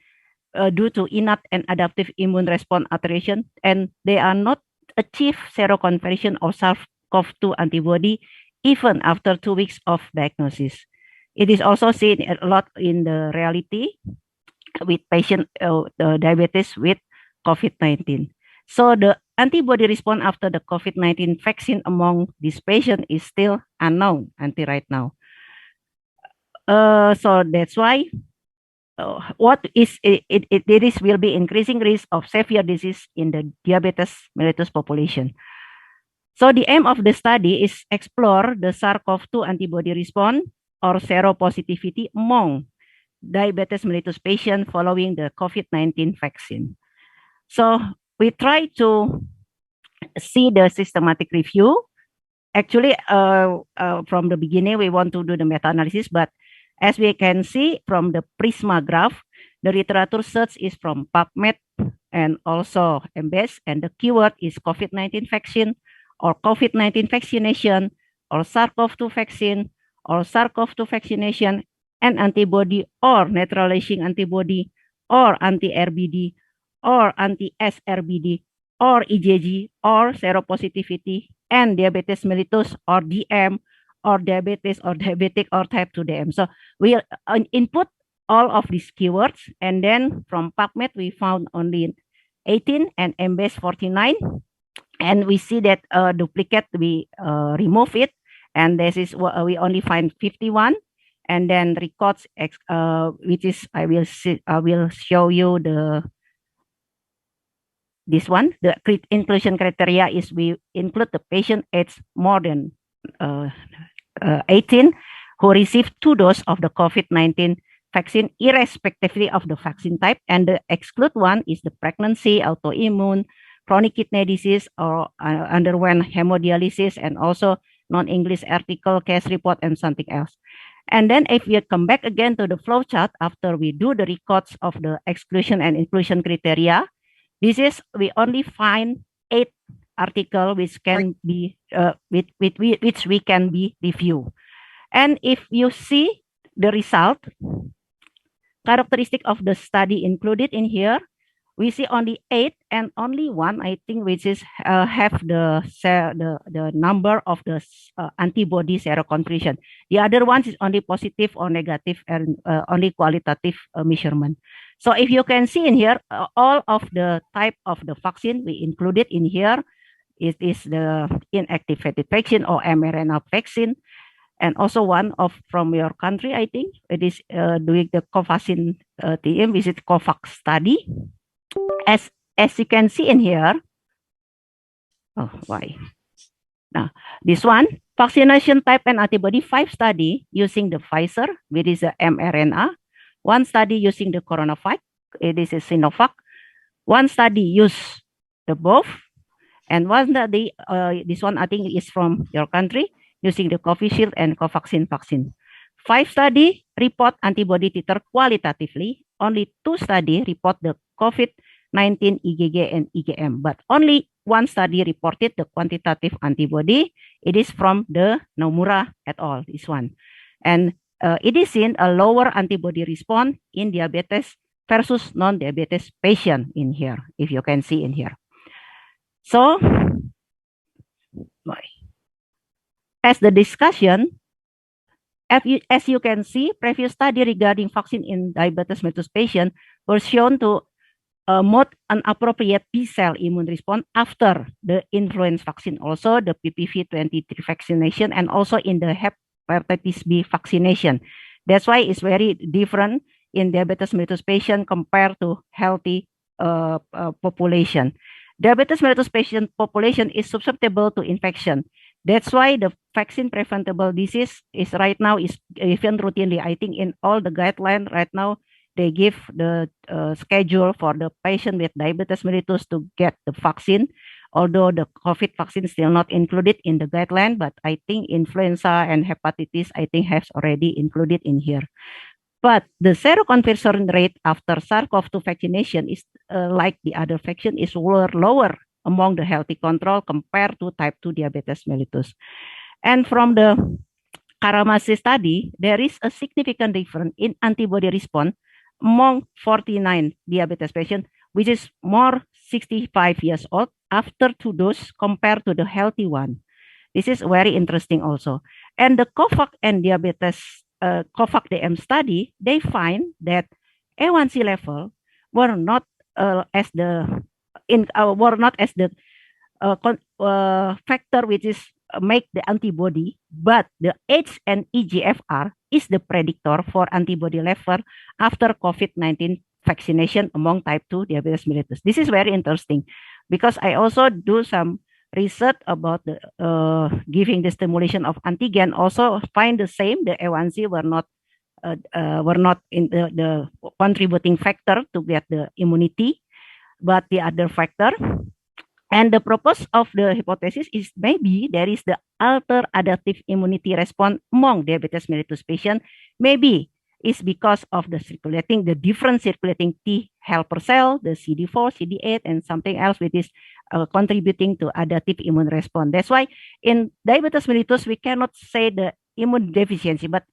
due to innate and adaptive immune response alteration, and they are not achieve seroconversion of SARS-CoV-2 antibody even after 2 weeks of diagnosis. It is also seen a lot in the reality with patient diabetes with COVID-19. So the antibody response after the COVID-19 vaccine among this patient is still unknown until right now. So that's why what is it will be increasing risk of severe disease in the diabetes mellitus population. So the aim of the study is explore the SARS-CoV-2 antibody response or seropositivity among diabetes mellitus patients following the COVID-19 vaccine. So we try to see the systematic review. Actually, from the beginning, we want to do the meta-analysis, but as we can see from the Prisma graph, the literature search is from PubMed and also MBS, and the keyword is COVID-19 vaccine or COVID-19 vaccination or SARS-CoV-2 vaccine or SARS-CoV-2 vaccination and antibody or neutralizing antibody or anti-RBD, or anti-SRBD, or IgG, or seropositivity, and diabetes mellitus, or DM, or diabetes, or diabetic, or type 2 DM. So we input all of these keywords, and then from PubMed, we found only 18 and embase 49. And we see that duplicate, we remove it, and this is we only find 51. And then records, which is I will show you this one. The inclusion criteria is we include the patient age more than 18 who received 2 doses of the COVID-19 vaccine, irrespectively of the vaccine type. And the exclude one is the pregnancy, autoimmune, chronic kidney disease, or underwent hemodialysis, and also non-English article, case report, and something else. And then if we come back again to the flow chart after we do the records of the exclusion and inclusion criteria, this is we only find 8 articles which can be which we can be reviewed. And if you see the result, characteristic of the study included in here, we see only 8 and only 1, I think, which is have the number of the antibody seroconversion. The other ones is only positive or negative and only qualitative measurement. So if you can see in here, all of the type of the vaccine we included in here. It is the inactivated vaccine or mRNA vaccine, and also one of from your country, I think it is doing the Covaxin team, is it COVAX study? As you can see in here, oh why? Now this one vaccination type and antibody 5 study using the Pfizer, which is the mRNA. 1 study using the CoronaVac, it is a Sinovac. 1 study use the both. And one study, this one I think is from your country, using the Covishield and Covaxin vaccine. 5 study report antibody titer qualitatively. Only 2 study report the COVID-19 IgG and IgM, but only 1 study reported the quantitative antibody. It is from the Nomura et al. This one, and it is in a lower antibody response in diabetes versus non-diabetes patient in here, if you can see in here. So, as the discussion, as you can see, previous study regarding vaccine in diabetes mellitus patient were shown to promote an appropriate B-cell immune response after the influenza vaccine, also the PPV-23 vaccination, and also in the hepatitis B vaccination. That's why it's very different in diabetes mellitus patient compared to healthy population. Diabetes mellitus patient population is susceptible to infection. That's why the vaccine preventable disease is right now is given routinely. I think in all the guidelines right now, they give the schedule for the patient with diabetes mellitus to get the vaccine, although the COVID vaccine is still not included in the guideline, but I think influenza and hepatitis, I think has already included in here. But the seroconversion rate after SARS-CoV-2 vaccination is like the other vaccine is lower among the healthy control compared to type 2 diabetes mellitus. And from the Karamazov study, there is a significant difference in antibody response among 49 diabetes patients, which is more 65 years old after 2 doses compared to the healthy one. This is very interesting also. And the COVAX and diabetes COVAX DM study, they find that A1C level were not as the factor which is make the antibody, but the age and EGFR is the predictor for antibody level after COVID-19 vaccination among type 2 diabetes mellitus. This is very interesting because I also do some research about the giving the stimulation of antigen, also find the same. The A1C were not in the contributing factor to get the immunity, but the other factor. And the purpose of the hypothesis is maybe there is the alter adaptive immunity response among diabetes mellitus patients. Maybe it's because of the different circulating T helper cell, the CD4, CD8, and something else which is contributing to adaptive immune response. That's why in diabetes mellitus, we cannot say the immune deficiency, but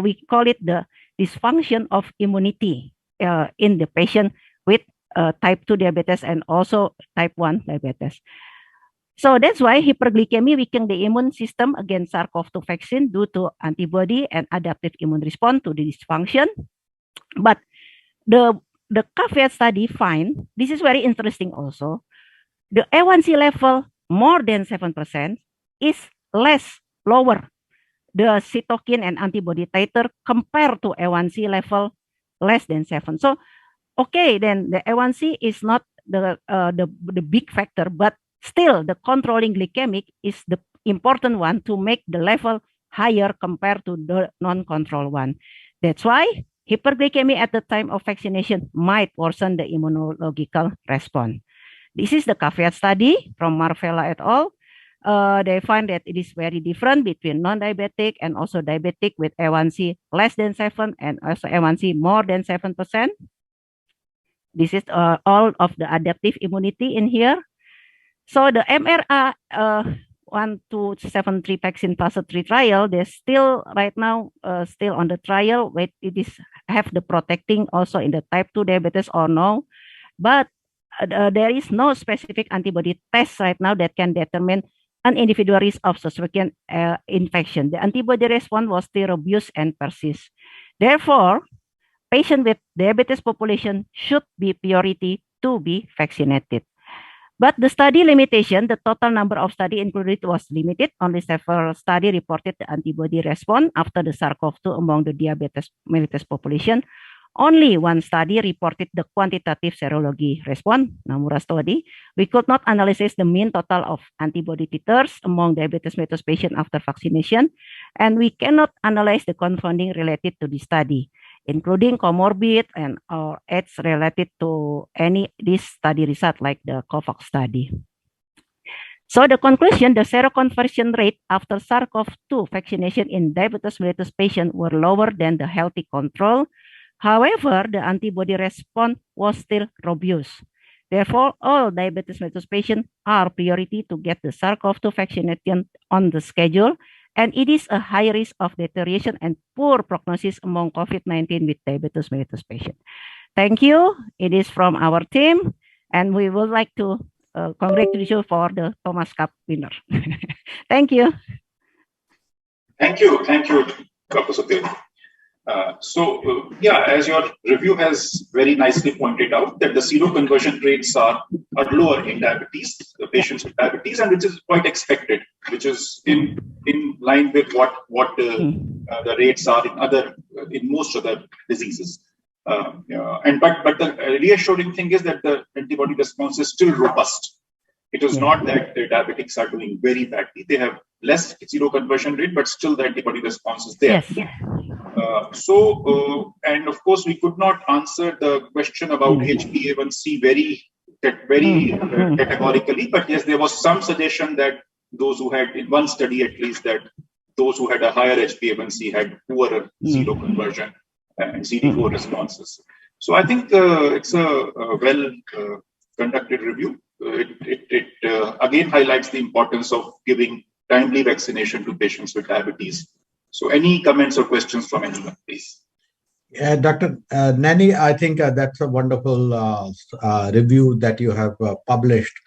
we call it the dysfunction of immunity. in the patient with type 2 diabetes and also type 1 diabetes. So that's why hyperglycemia weaken the immune system against SARS-CoV-2 vaccine due to antibody and adaptive immune response to the dysfunction. But the caveat study find, this is very interesting also, the A1C level more than 7% is lower the cytokine and antibody titer compared to A1C level less than 7. So, okay, then the A1C is not the big factor, but still the controlling glycemic is the important one to make the level higher compared to the non-control one. That's why hyperglycemia at the time of vaccination might worsen the immunological response. This is the caveat study from Marvella et al. They find that it is very different between non-diabetic and also diabetic with A1C less than 7 and also A1C more than 7%. This is all of the adaptive immunity in here. So the MRA 1273 vaccine phase 3 trial, they're still right now still on the trial. Wait, it is have the protecting also in the type 2 diabetes or no. But there is no specific antibody test right now that can determine an individual risk of subsequent infection. The antibody response was still robust and persists. Therefore, patients with diabetes population should be priority to be vaccinated. But the study limitation, the total number of study included was limited. Only several studies reported the antibody response after the SARS-CoV-2 among the diabetes mellitus population. Only one study reported the quantitative serology response, Nomura study. We could not analyze the mean total of antibody titers among diabetes mellitus patients after vaccination, and we cannot analyze the confounding related to the study, including comorbid and or age related to any this study result like the COVAX study. So the conclusion, the seroconversion rate after SARS-CoV-2 vaccination in diabetes mellitus patients were lower than the healthy control. However, the antibody response was still robust. Therefore, all diabetes mellitus patients are priority to get the SARS-CoV-2 vaccination on the schedule, and it is a high risk of deterioration and poor prognosis among COVID-19 with diabetes mellitus patients. Thank you. It is from our team, and we would like to congratulate you for the Thomas Cup winner. Thank you. Thank you, Dr. Sutil. As your review has very nicely pointed out, that the seroconversion rates are lower in diabetes, the patients with diabetes, and which is quite expected, which is in line with what the rates are in most other diseases. But the reassuring thing is that the antibody response is still robust. It is not that the diabetics are doing very badly. They have less seroconversion rate, but still the antibody response is there. Yes. And of course, we could not answer the question about HbA1c very categorically, but yes, there was some suggestion that those who had, in one study at least, that those who had a higher HbA1c had poorer seroconversion and CD4 responses. So I think it's a well conducted review. It again highlights the importance of giving timely vaccination to patients with diabetes. So any comments or questions from anyone, please? Dr. Nani, I think that's a wonderful review that you have published.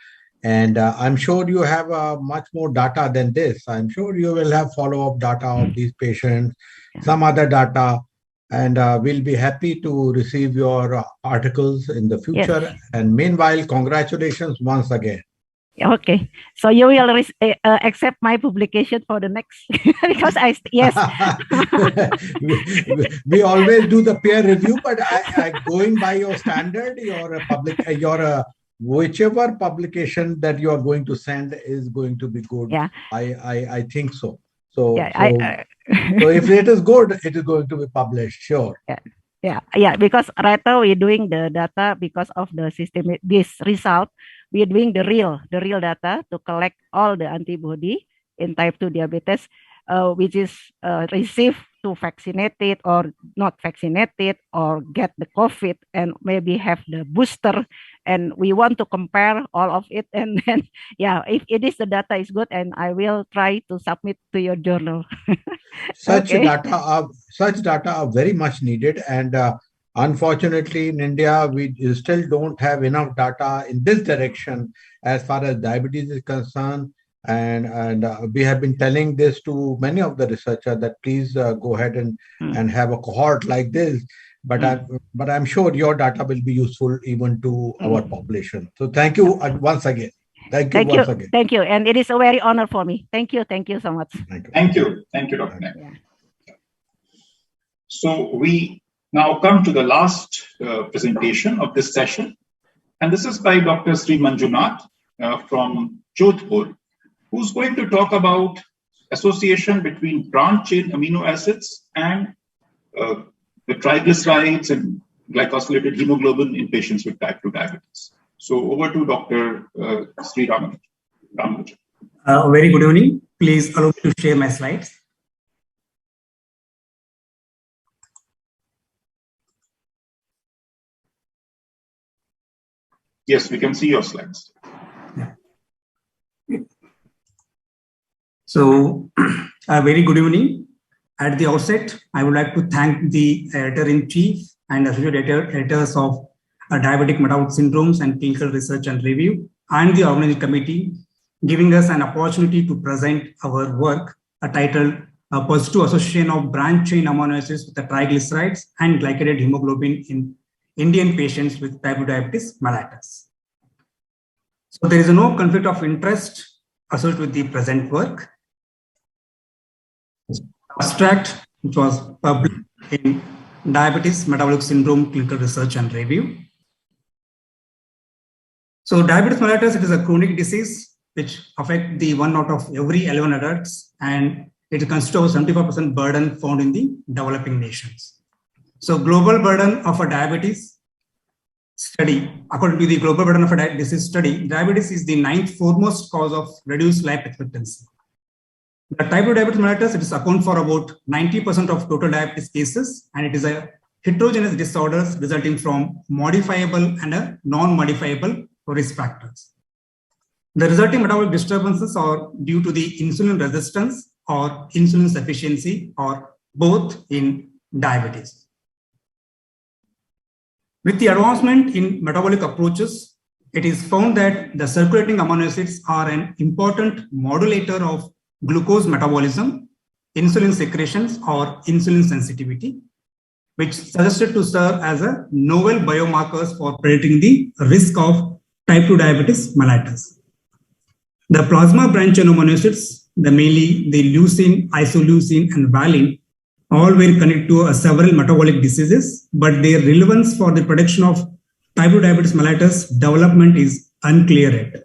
And I'm sure you have much more data than this. I'm sure you will have follow-up data of these patients, some other data, and we'll be happy to receive your articles in the future. Yes. And meanwhile, congratulations once again. Okay, so you will accept my publication for the next because yes. we always do the peer review, but I going by your standard, your whichever publication that you are going to send is going to be good. Yeah, I think so. So, yeah, so if it is good, it is going to be published. Sure. Yeah. Because right now we're doing the data because of the system. This result, we're doing the real data to collect all the antibody in type 2 diabetes, which is received to vaccinated or not vaccinated or get the COVID and maybe have the booster. And we want to compare all of it. And then, if it is the data is good, and I will try to submit to your journal. Such data are very much needed. And Unfortunately, in India, we still don't have enough data in this direction as far as diabetes is concerned. And we have been telling this to many of the researchers that please go ahead and have a cohort like this. But I'm sure your data will be useful even to our population. So thank you once again. Thank you once again. Thank you. And it is a very honor for me. Thank you so much. Thank you, Dr. Naik. So we now come to the last presentation of this session, and this is by Dr. Sri Manjunath from Jodhpur, who's going to talk about association between branched-chain amino acids and the triglycerides and glycosylated hemoglobin in patients with type 2 diabetes. So over to Dr. Sri Ramanujan. Very good evening. Please allow me to share my slides. Yes, we can see your slides. Yeah. So, a very good evening. At the outset, I would like to thank the editor-in-chief and associate editors of Diabetic Metabolic Syndromes and Clinical Research and Review and the organizing committee, giving us an opportunity to present our work titled Positive Association of Branched-Chain Amino Acids with the Triglycerides and Glycated Hemoglobin in Indian patients with type 2 diabetes mellitus. So there is no conflict of interest associated with the present work. Abstract, which was published in Diabetes Metabolic Syndrome Clinical Research and Review. So diabetes mellitus, it is a chronic disease which affects the 1 out of every 11 adults, and it constitutes of 75% burden found in the developing nations. So global burden of a diabetes study, according to the global burden of a disease study, diabetes is the 9th foremost cause of reduced life expectancy. The type 2 diabetes mellitus, it is account for about 90% of total diabetes cases, and it is a heterogeneous disorders resulting from modifiable and non-modifiable risk factors. The resulting metabolic disturbances are due to the insulin resistance or insulin sufficiency or both in diabetes. With the advancement in metabolic approaches, it is found that the circulating amino acids are an important modulator of glucose metabolism, insulin secretions, or insulin sensitivity, which suggested to serve as a novel biomarkers for predicting the risk of type 2 diabetes mellitus. The plasma branched amino acids, mainly the leucine, isoleucine, and valine, all were connected to several metabolic diseases, but their relevance for the prediction of type 2 diabetes mellitus development is unclear yet.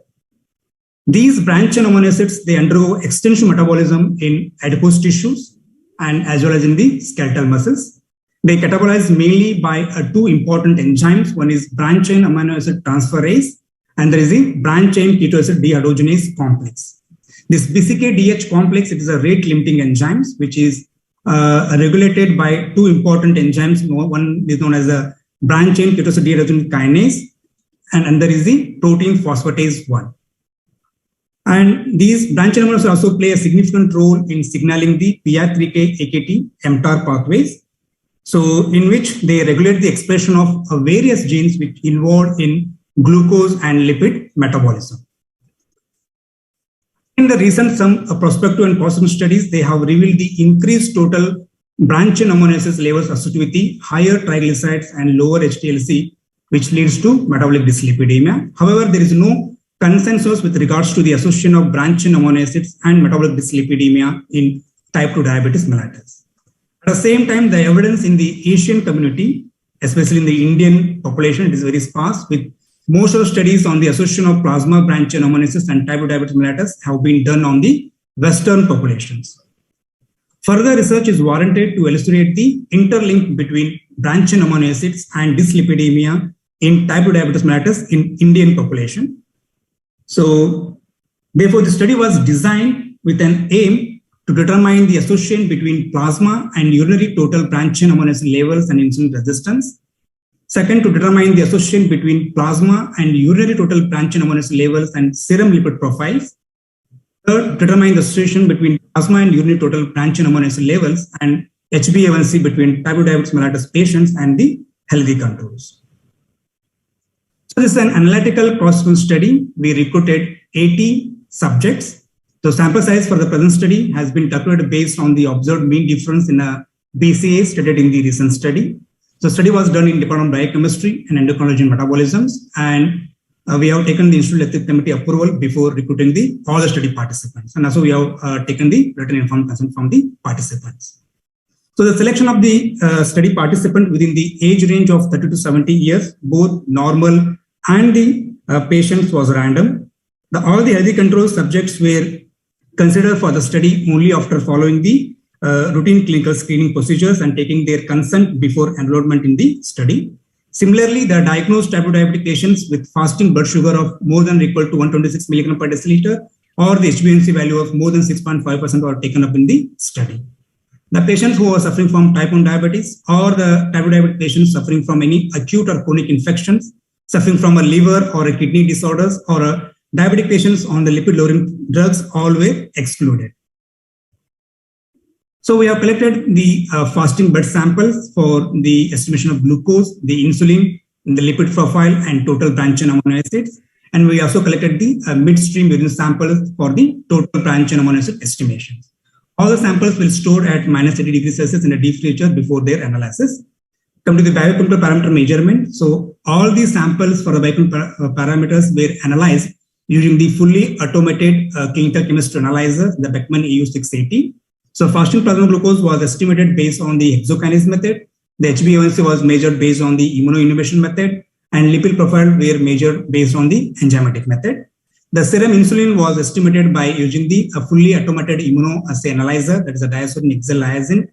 These branched amino acids, they undergo extensive metabolism in adipose tissues and as well as in the skeletal muscles. They catabolize mainly by two important enzymes. One is branched chain amino acid transferase, and there is a branched chain keto acid dehydrogenase complex. This BCK-DH complex, it is a rate limiting enzymes, which is regulated by two important enzymes. One is known as a branched chain keto acid dehydrogenase kinase, and another is the protein phosphatase 1. And these branched amino acids also play a significant role in signaling the PI3K, AKT, mTOR pathways. So in which they regulate the expression of various genes which involved in glucose and lipid metabolism. In the recent some prospective and positive studies, they have revealed the increased total branched amino acids levels associated with the higher triglycerides and lower HDLC, which leads to metabolic dyslipidemia. However, there is no consensus with regards to the association of branched amino acids and metabolic dyslipidemia in type 2 diabetes mellitus. At the same time, the evidence in the Asian community, especially in the Indian population, it is very sparse, with most of the studies on the association of plasma branched amino acids and type 2 diabetes mellitus have been done on the Western populations. Further research is warranted to illustrate the interlink between branched amino acids and dyslipidemia in type 2 diabetes mellitus in Indian population. So, therefore, the study was designed with an aim to determine the association between plasma and urinary total branched amino acid levels and insulin resistance. Second, to determine the association between plasma and urinary total branched amino acid levels and serum lipid profiles. Third, determine the association between plasma and urinary total branched amino acid levels and HbA1c between type 2 diabetes mellitus patients and the healthy controls. So this is an analytical cross-sectional study. We recruited 80 subjects. The sample size for the present study has been calculated based on the observed mean difference in a BCA stated in the recent study. The study was done in Department of Biochemistry and Endocrinology and Metabolisms, and we have taken the Institute Ethics Committee approval before recruiting all the study participants. And also we have taken the written informed consent from the participants. So the selection of the study participant within the age range of 30 to 70 years, both normal and the patients was random. All the healthy control subjects were considered for the study only after following the routine clinical screening procedures and taking their consent before enrollment in the study. Similarly, the diagnosed type 2 diabetic patients with fasting blood sugar of more than or equal to 126 milligram per deciliter or the HbA1c value of more than 6.5% were taken up in the study. The patients who are suffering from type 1 diabetes or the type 2 diabetic patients suffering from any acute or chronic infections, suffering from a liver or a kidney disorders or a diabetic patients on the lipid lowering drugs all were excluded. So we have collected the fasting blood samples for the estimation of glucose, the insulin, the lipid profile, and total branch chain amino acids. And we also collected the midstream urine samples for the total branch chain amino acid estimations. All the samples will store at -80 degrees Celsius in a deep freezer before their analysis. Come to the biochemical parameter measurement. So all these samples for the biochemical parameters were analyzed using the fully automated clinical chemistry analyzer, the Beckman EU680. So fasting plasma glucose was estimated based on the hexokinase method. The HbA1c was measured based on the immunoinhibition method, and lipid profile were measured based on the enzymatic method. The serum insulin was estimated by using the fully automated immunoassay analyzer, that is a diazonic lyazine,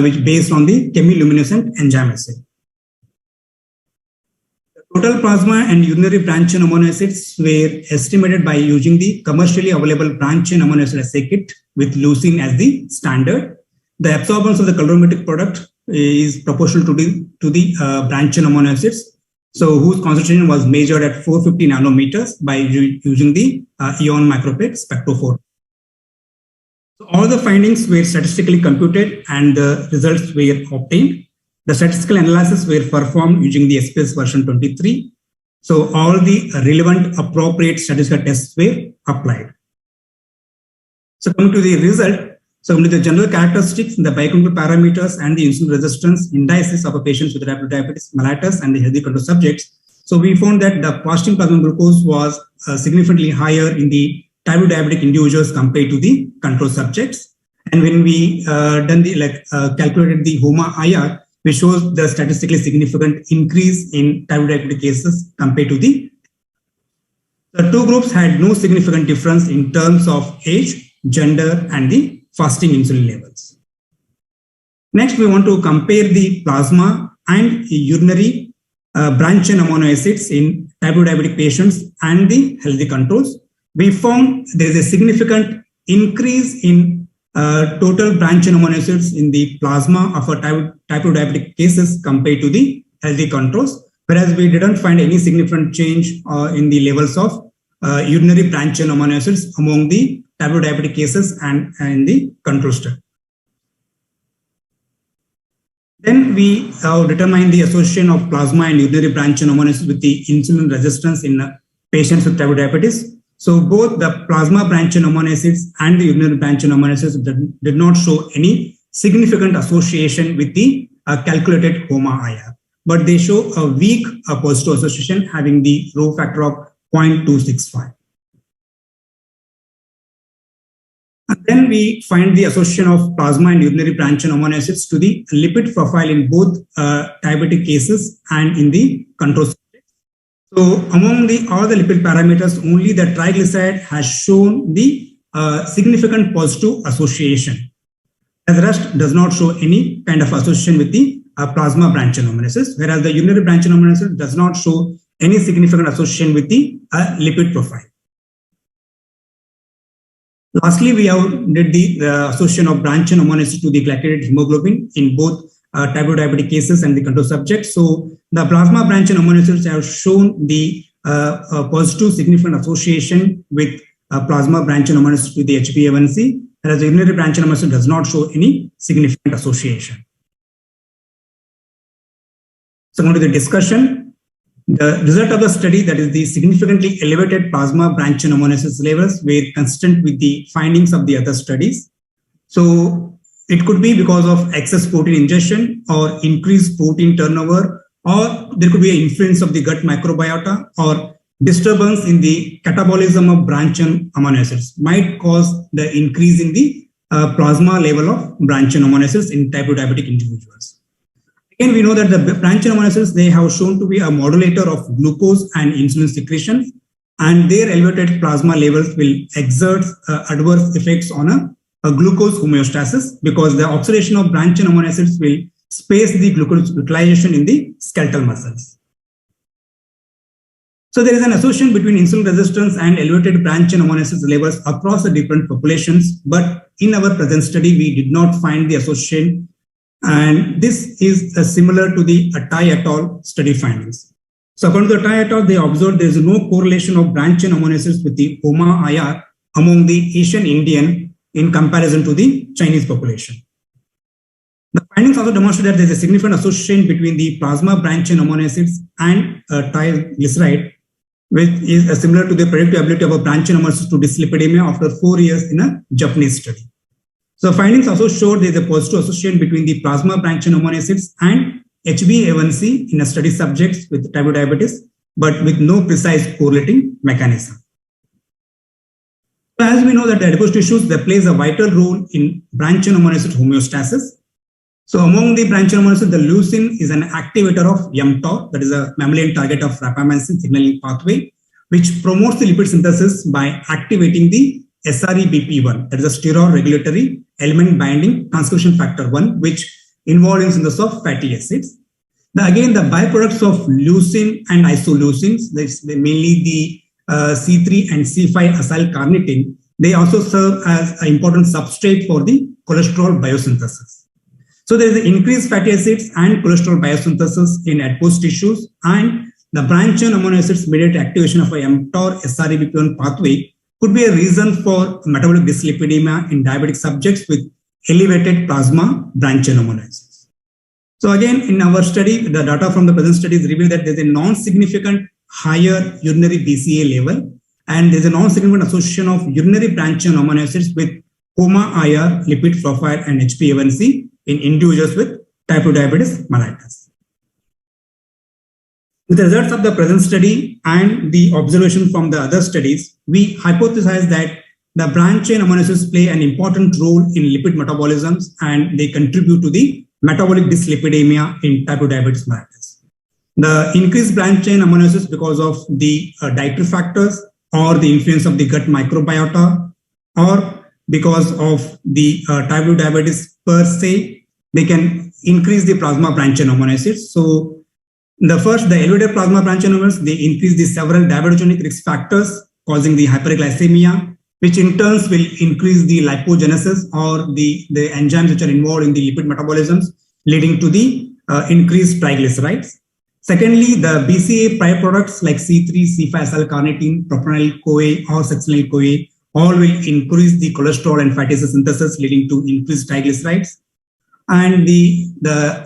which based on the chemiluminescent enzyme assay. Total plasma and urinary branch chain amino acids were estimated by using the commercially available branch chain amino acid assay kit with leucine as the standard. The absorbance of the colorimetric product is proportional to the branch chain amino acids, so whose concentration was measured at 450 nanometers by using the ion microplate spectrophotometer. So all the findings were statistically computed and the results were obtained. The statistical analysis were performed using the SPS version 23. So all the relevant appropriate statistical tests were applied. So coming to the result, so coming to the general characteristics, the biochemical parameters and the insulin resistance indices of a patient with type 2 diabetes mellitus and the healthy control subjects. So we found that the fasting plasma glucose was significantly higher in the type 2 diabetic individuals compared to the control subjects. And when we calculated the HOMA-IR, which shows the statistically significant increase in type 2 diabetic cases compared to the two groups had no significant difference in terms of age, gender, and the fasting insulin levels. Next, we want to compare the plasma and urinary branch chain amino acids in type 2 diabetic patients and the healthy controls. We found there is a significant increase in total branch chain amino acids in the plasma of a type 2 diabetic cases compared to the healthy controls, whereas we didn't find any significant change in the levels of urinary branch chain amino acids among the type 2 diabetic cases and the control study. Then we determined the association of plasma and urinary branch chain amino acids with the insulin resistance in patients with type 2 diabetes. So both the plasma branch chain amino acids and the urinary branch chain amino acids did not show any significant association with the calculated HOMA-IR, but they show a weak positive association having the rho factor of 0.265. And then we find the association of plasma and urinary branch chain amino acids to the lipid profile in both diabetic cases and in the control. So among all the lipid parameters, only the triglyceride has shown the significant positive association. As the rest does not show any kind of association with the plasma branch chain amino acids, whereas the urinary branch chain amino acid does not show any significant association with the lipid profile. Lastly, we did the association of branch chain amino acid to the glycated hemoglobin in both type 2 diabetic cases and the control subjects. So the plasma branch chain amino acids have shown the positive significant association with plasma branch chain amino acids to the HbA1c, whereas the urinary branch chain amino acid does not show any significant association. So going to the discussion, the result of the study, that is the significantly elevated plasma branch chain amino acid levels, were consistent with the findings of the other studies. So it could be because of excess protein ingestion or increased protein turnover, or there could be an influence of the gut microbiota or disturbance in the catabolism of branch chain amino acids might cause the increase in the plasma level of branch chain amino acids in type 2 diabetic individuals. Again, we know that the branch chain amino acids, they have shown to be a modulator of glucose and insulin secretions, and their elevated plasma levels will exert adverse effects on a glucose homeostasis, because the oxidation of branch chain amino acids will space the glucose utilization in the skeletal muscles. So there is an association between insulin resistance and elevated branch chain amino acid levels across the different populations, but in our present study, we did not find the association, and this is similar to the Attai et al. Study findings. So according to Attai et al., they observed there is no correlation of branch chain amino acids with the HOMA-IR among the Asian Indian in comparison to the Chinese population. The findings also demonstrate that there is a significant association between the plasma branch chain amino acids and triglyceride, which is similar to the predictive ability of a branch chain amino acids to dyslipidemia after 4 years in a Japanese study. So findings also showed there is a positive association between the plasma branch chain amino acids and HbA1c in a study subjects with type 2 diabetes, but with no precise correlating mechanism. So as we know that the adipose tissues, that plays a vital role in branch chain amino acid homeostasis. So among the branch chain amino acids, the leucine is an activator of mTOR, that is a mammalian target of rapamycin signaling pathway, which promotes the lipid synthesis by activating the SREBP1, that is a steroid regulatory element binding transcription factor 1, which involves in synthesis of fatty acids. Again, the byproducts of leucine and isoleucines, that's mainly the C3 and C5 acyl carnitine, they also serve as an important substrate for the cholesterol biosynthesis. So there is an increased fatty acids and cholesterol biosynthesis in adipose tissues, and the branch chain amino acids mediate activation of a mTOR SREBP1 pathway could be a reason for metabolic dyslipidemia in diabetic subjects with elevated plasma branch chain amino acids. So again, in our study, the data from the present studies reveal that there is a non-significant higher urinary BCA level, and there is a non-significant association of urinary branch chain amino acids with HOMA-IR, lipid profile, and HbA1c in individuals with type 2 diabetes mellitus. With the results of the present study and the observation from the other studies, we hypothesize that the branch chain amino acids play an important role in lipid metabolisms, and they contribute to the metabolic dyslipidemia in type 2 diabetes mellitus. The increased branch chain amino acids because of the dietary factors or the influence of the gut microbiota, or because of the type 2 diabetes per se, they can increase the plasma branch chain amino acids. So the elevated plasma branch chain amino acids, they increase the several diabetogenic risk factors causing the hyperglycemia, which in turn will increase the lipogenesis or the enzymes which are involved in the lipid metabolisms, leading to the increased triglycerides. Secondly, the BCA byproducts like C3, C5 acyl carnitine, propranolol CoA, or succinyl CoA all will increase the cholesterol and fatty acid synthesis, leading to increased triglycerides. And the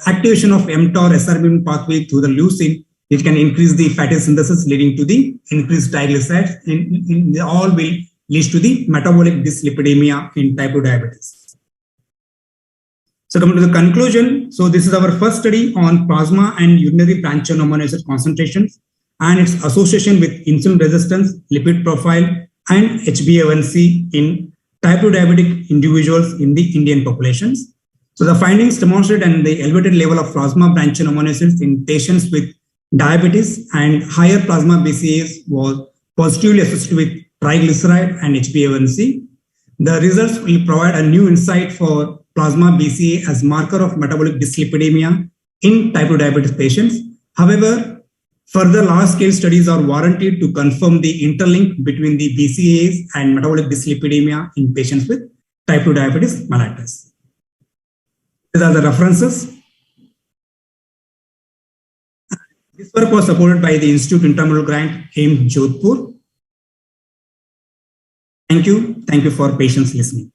activation of mTOR SRB pathway through the leucine, it can increase the fatty synthesis, leading to the increased triglycerides. They all will lead to the metabolic dyslipidemia in type 2 diabetes. So coming to the conclusion, so this is our first study on plasma and urinary branch chain amino acid concentrations and its association with insulin resistance, lipid profile, and HbA1c in type 2 diabetic individuals in the Indian populations. So the findings demonstrate the elevated level of plasma branch chain amino acids in patients with diabetes, and higher plasma BCAs was positively associated with triglyceride and HbA1c. The results will provide a new insight for plasma BCA as marker of metabolic dyslipidemia in type 2 diabetes patients. However, further large-scale studies are warranted to confirm the interlink between the BCAs and metabolic dyslipidemia in patients with type 2 diabetes mellitus. These are the references. This work was supported by the Institute Intramodal Grant, AIM, Jodhpur. Thank you. Thank you for patience listening.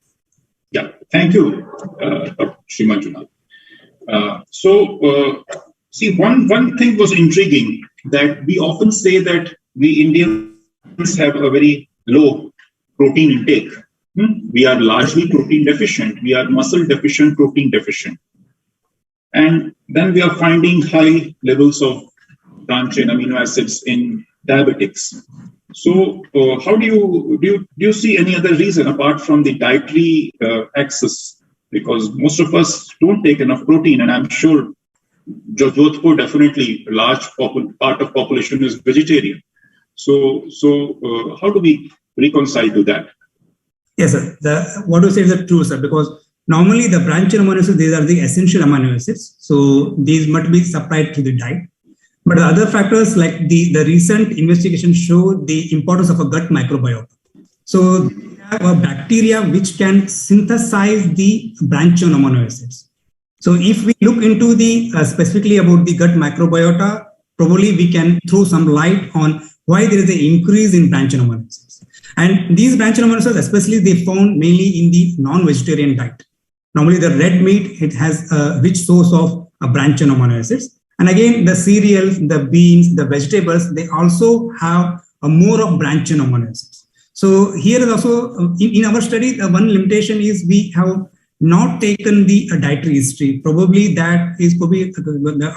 Yeah, thank you, Dr. Manjunath. See, one thing was intriguing, that we often say that we Indians have a very low protein intake. We are largely protein deficient. We are muscle deficient, protein deficient. And then we are finding high levels of branched-chain amino acids in diabetics. So, how do you see any other reason apart from the dietary access? Because most of us don't take enough protein, and I'm sure Jodhpur definitely a large part of population is vegetarian. So, how do we reconcile to that? Yes, sir. What you say is true, sir, because normally the branched amino acids, these are the essential amino acids. So these must be supplied to the diet. But the other factors like the recent investigations show the importance of a gut microbiota. So we have a bacteria which can synthesize the branched amino acids. So if we look into the specifically about the gut microbiota, probably we can throw some light on why there is an increase in branched amino acids. And these branched amino acids, especially they found mainly in the non-vegetarian diet. Normally the red meat, it has a rich source of branched amino acids. And again, the cereals, the beans, the vegetables, they also have a more of branched amino acids. So here is also, in our study, the one limitation is we have not taken the dietary history. Probably that is probably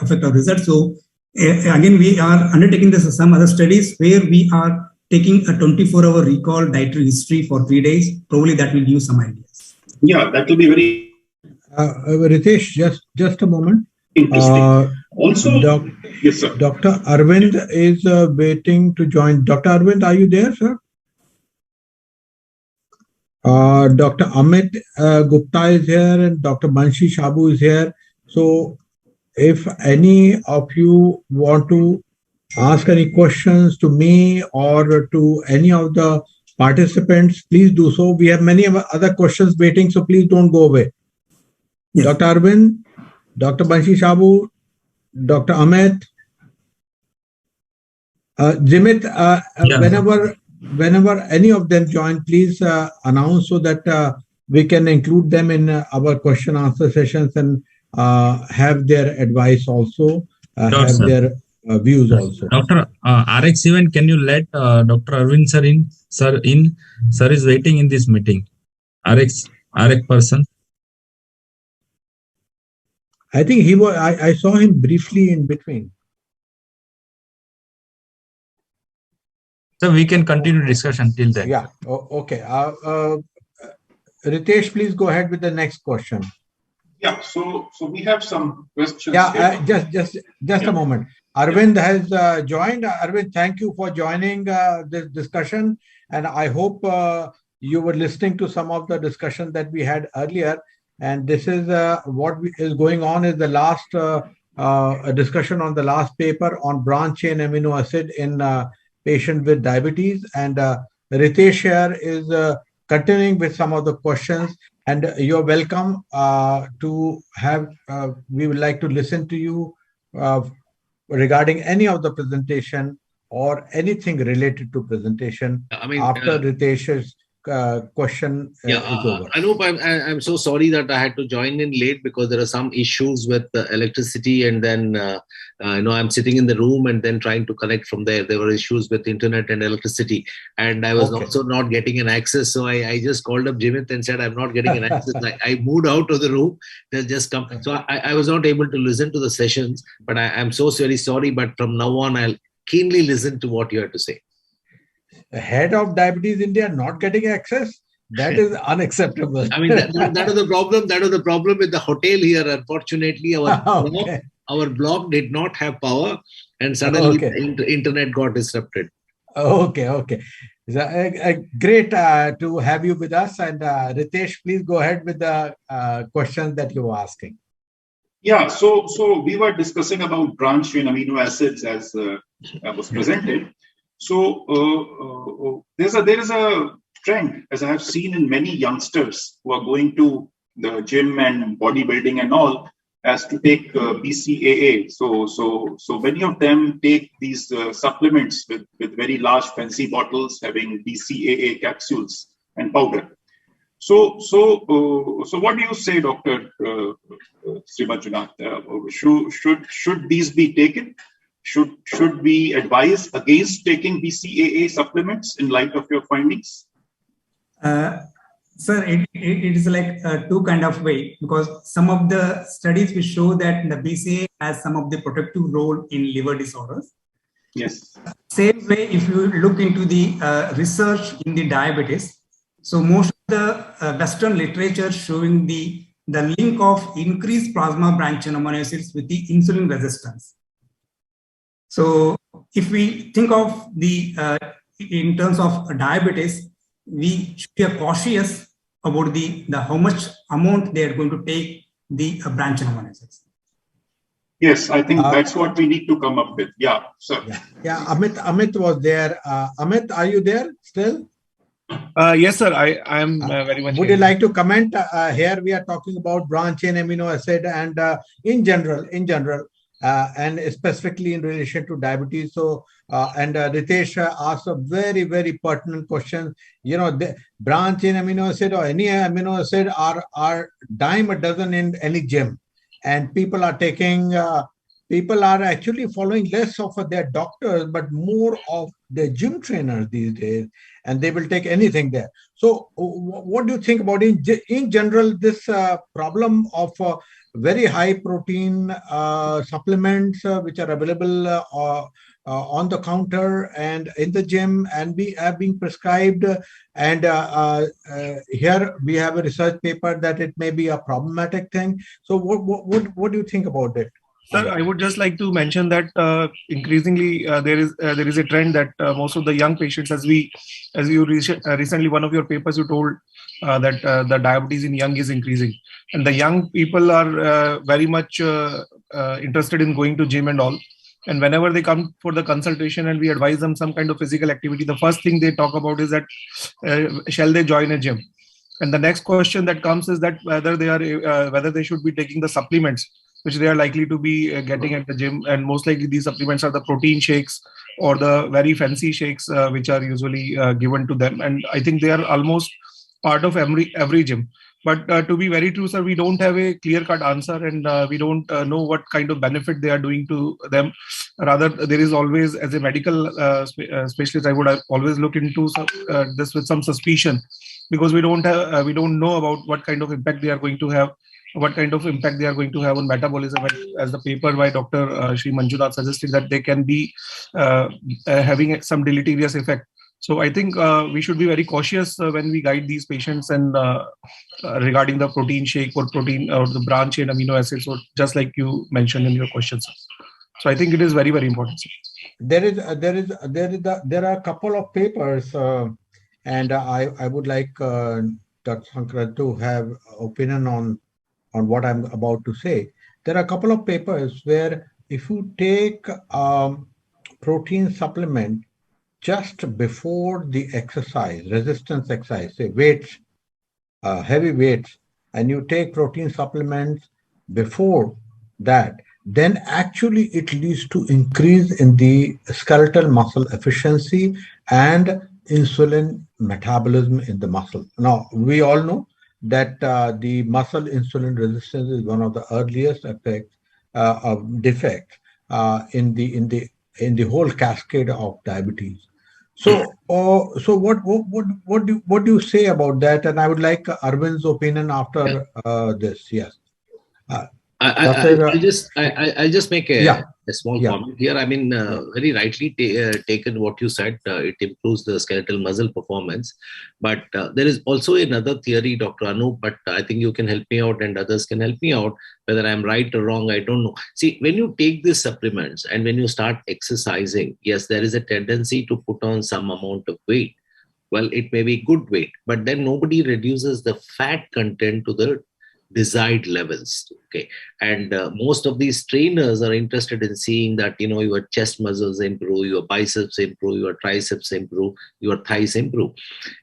affect our results. So again, we are undertaking this some other studies where we are taking a 24-hour recall dietary history for 3 days. Probably that will give some ideas. Yeah, that will be very Ritesh, just a moment. interesting. Also, yes, sir. Dr. Arvind is waiting to join. Dr. Arvind, are you there, sir? Dr. Amit Gupta is here and Dr. Banshi Shabu is here. So if any of you want to ask any questions to me or to any of the participants, please do so. We have many other questions waiting, so please don't go away. Yes. Dr. Arvind, Dr. Banshi Shabu, Dr. Amit, Jimit, whenever any of them join, please announce so that we can include them in our question answer sessions and have their advice also, have their views also. Dr. RX event, can you let Dr. Arvind sir in? Sir is waiting in this meeting. RX person. I think he was. I saw him briefly in between. So we can continue discussion till then. Yeah. Okay. Ritesh, please go ahead with the next question. Yeah. So we have some questions. Yeah. Just a moment. Arvind has joined. Arvind, thank you for joining this discussion, and I hope you were listening to some of the discussion that we had earlier. And this is what is going on is the last discussion on the last paper on branched-chain amino acid in patient with diabetes. And Ritesh here is continuing with some of the questions. And you're welcome to have, we would like to listen to you regarding any of the presentation or anything related to presentation after Ritesh's question is over. Anup, I'm so sorry that I had to join in late because there are some issues with the electricity, and then I'm sitting in the room and then trying to connect from there. There were issues with internet and electricity, and I was also not getting an access. So I just called up Jimit and said I'm not getting an access. I moved out of the room. They'll just come. So I was not able to listen to the sessions, but I'm so very sorry. But from now on, I'll keenly listen to what you have to say. Head of Diabetes India not getting access, that is unacceptable. I mean, that is the problem. That is the problem with the hotel here. Unfortunately, our block did not have power, and suddenly the internet got disrupted. Okay. Great to have you with us. And Ritesh, please go ahead with the questions that you were asking. Yeah, so we were discussing about branched-chain amino acids as was presented. So there is a trend, as I have seen in many youngsters who are going to the gym and bodybuilding and all, as to take BCAA. So many of them take these supplements with very large fancy bottles having BCAA capsules and powder. So what do you say, Dr. Sri Manjunath? Should these be taken? Should we advise against taking BCAA supplements in light of your findings? Sir, it is like two kind of way, because some of the studies will show that the BCAA has some of the protective role in liver disorders. Yes. Same way, if you look into the research in the diabetes, so most of the Western literature showing the link of increased plasma branch chain amino acids with the insulin resistance. So if we think of the in terms of diabetes, we should be cautious about the how much amount they are going to take the branch chain amino acids. Yes, I think that's what we need to come up with. Yeah, sir. Yeah, Amit was there. Amit, are you there still? Yes, sir. I am very much. Would you like to comment? Here we are talking about branch chain amino acid and in general, and specifically in relation to diabetes. So, and Ritesh asked a very, very pertinent question. You know, the branch chain amino acid or any amino acid are dime a dozen in any gym, and people are taking. People are actually following less of their doctors, but more of their gym trainers these days, and they will take anything there. So, what do you think about in general this problem of very high protein supplements which are available on the counter and in the gym and are being prescribed? And here we have a research paper that it may be a problematic thing. So, what do you think about it? Sir, I would just like to mention that increasingly there is a trend that most of the young patients, as you recently one of your papers you told that the diabetes in young is increasing, and the young people are very much interested in going to gym and all. And whenever they come for the consultation and we advise them some kind of physical activity, the first thing they talk about is that shall they join a gym? And the next question that comes is that whether they should be taking the supplements which they are likely to be getting at the gym, and most likely these supplements are the protein shakes or the very fancy shakes which are usually given to them. And I think they are almost part of every gym. But to be very true, sir, we don't have a clear-cut answer, and we don't know what kind of benefit they are doing to them. Rather, there is always, as a medical specialist, I would always look into this with some suspicion, because we don't know about what kind of impact they are going to have, on metabolism. As the paper by Dr. Sri Manjunath suggested, that they can be having some deleterious effect. So I think we should be very cautious when we guide these patients and regarding the protein shake or protein or the branch chain amino acids, or just like you mentioned in your questions. So I think it is very, very important. There are a couple of papers, and I would like Dr. Sankar to have opinion on what I'm about to say. There are a couple of papers where if you take protein supplement just before the exercise, resistance exercise, say weights, heavy weights, and you take protein supplements before that, then actually it leads to increase in the skeletal muscle efficiency and insulin metabolism in the muscle. Now, we all know that the muscle insulin resistance is one of the earliest effects of defects in the whole cascade of diabetes. So, what do you say about that? And I would like Arvind's opinion after this. Yes. I'll just make a small comment here. I mean, very rightly taken what you said. It improves the skeletal muscle performance. But there is also another theory, Dr. Anu, but I think you can help me out and others can help me out. Whether I'm right or wrong, I don't know. See, when you take these supplements and when you start exercising, yes, there is a tendency to put on some amount of weight. Well, it may be good weight, but then nobody reduces the fat content to the desired levels. Okay, and most of these trainers are interested in seeing that your chest muscles improve, your biceps improve, your triceps improve, your thighs improve,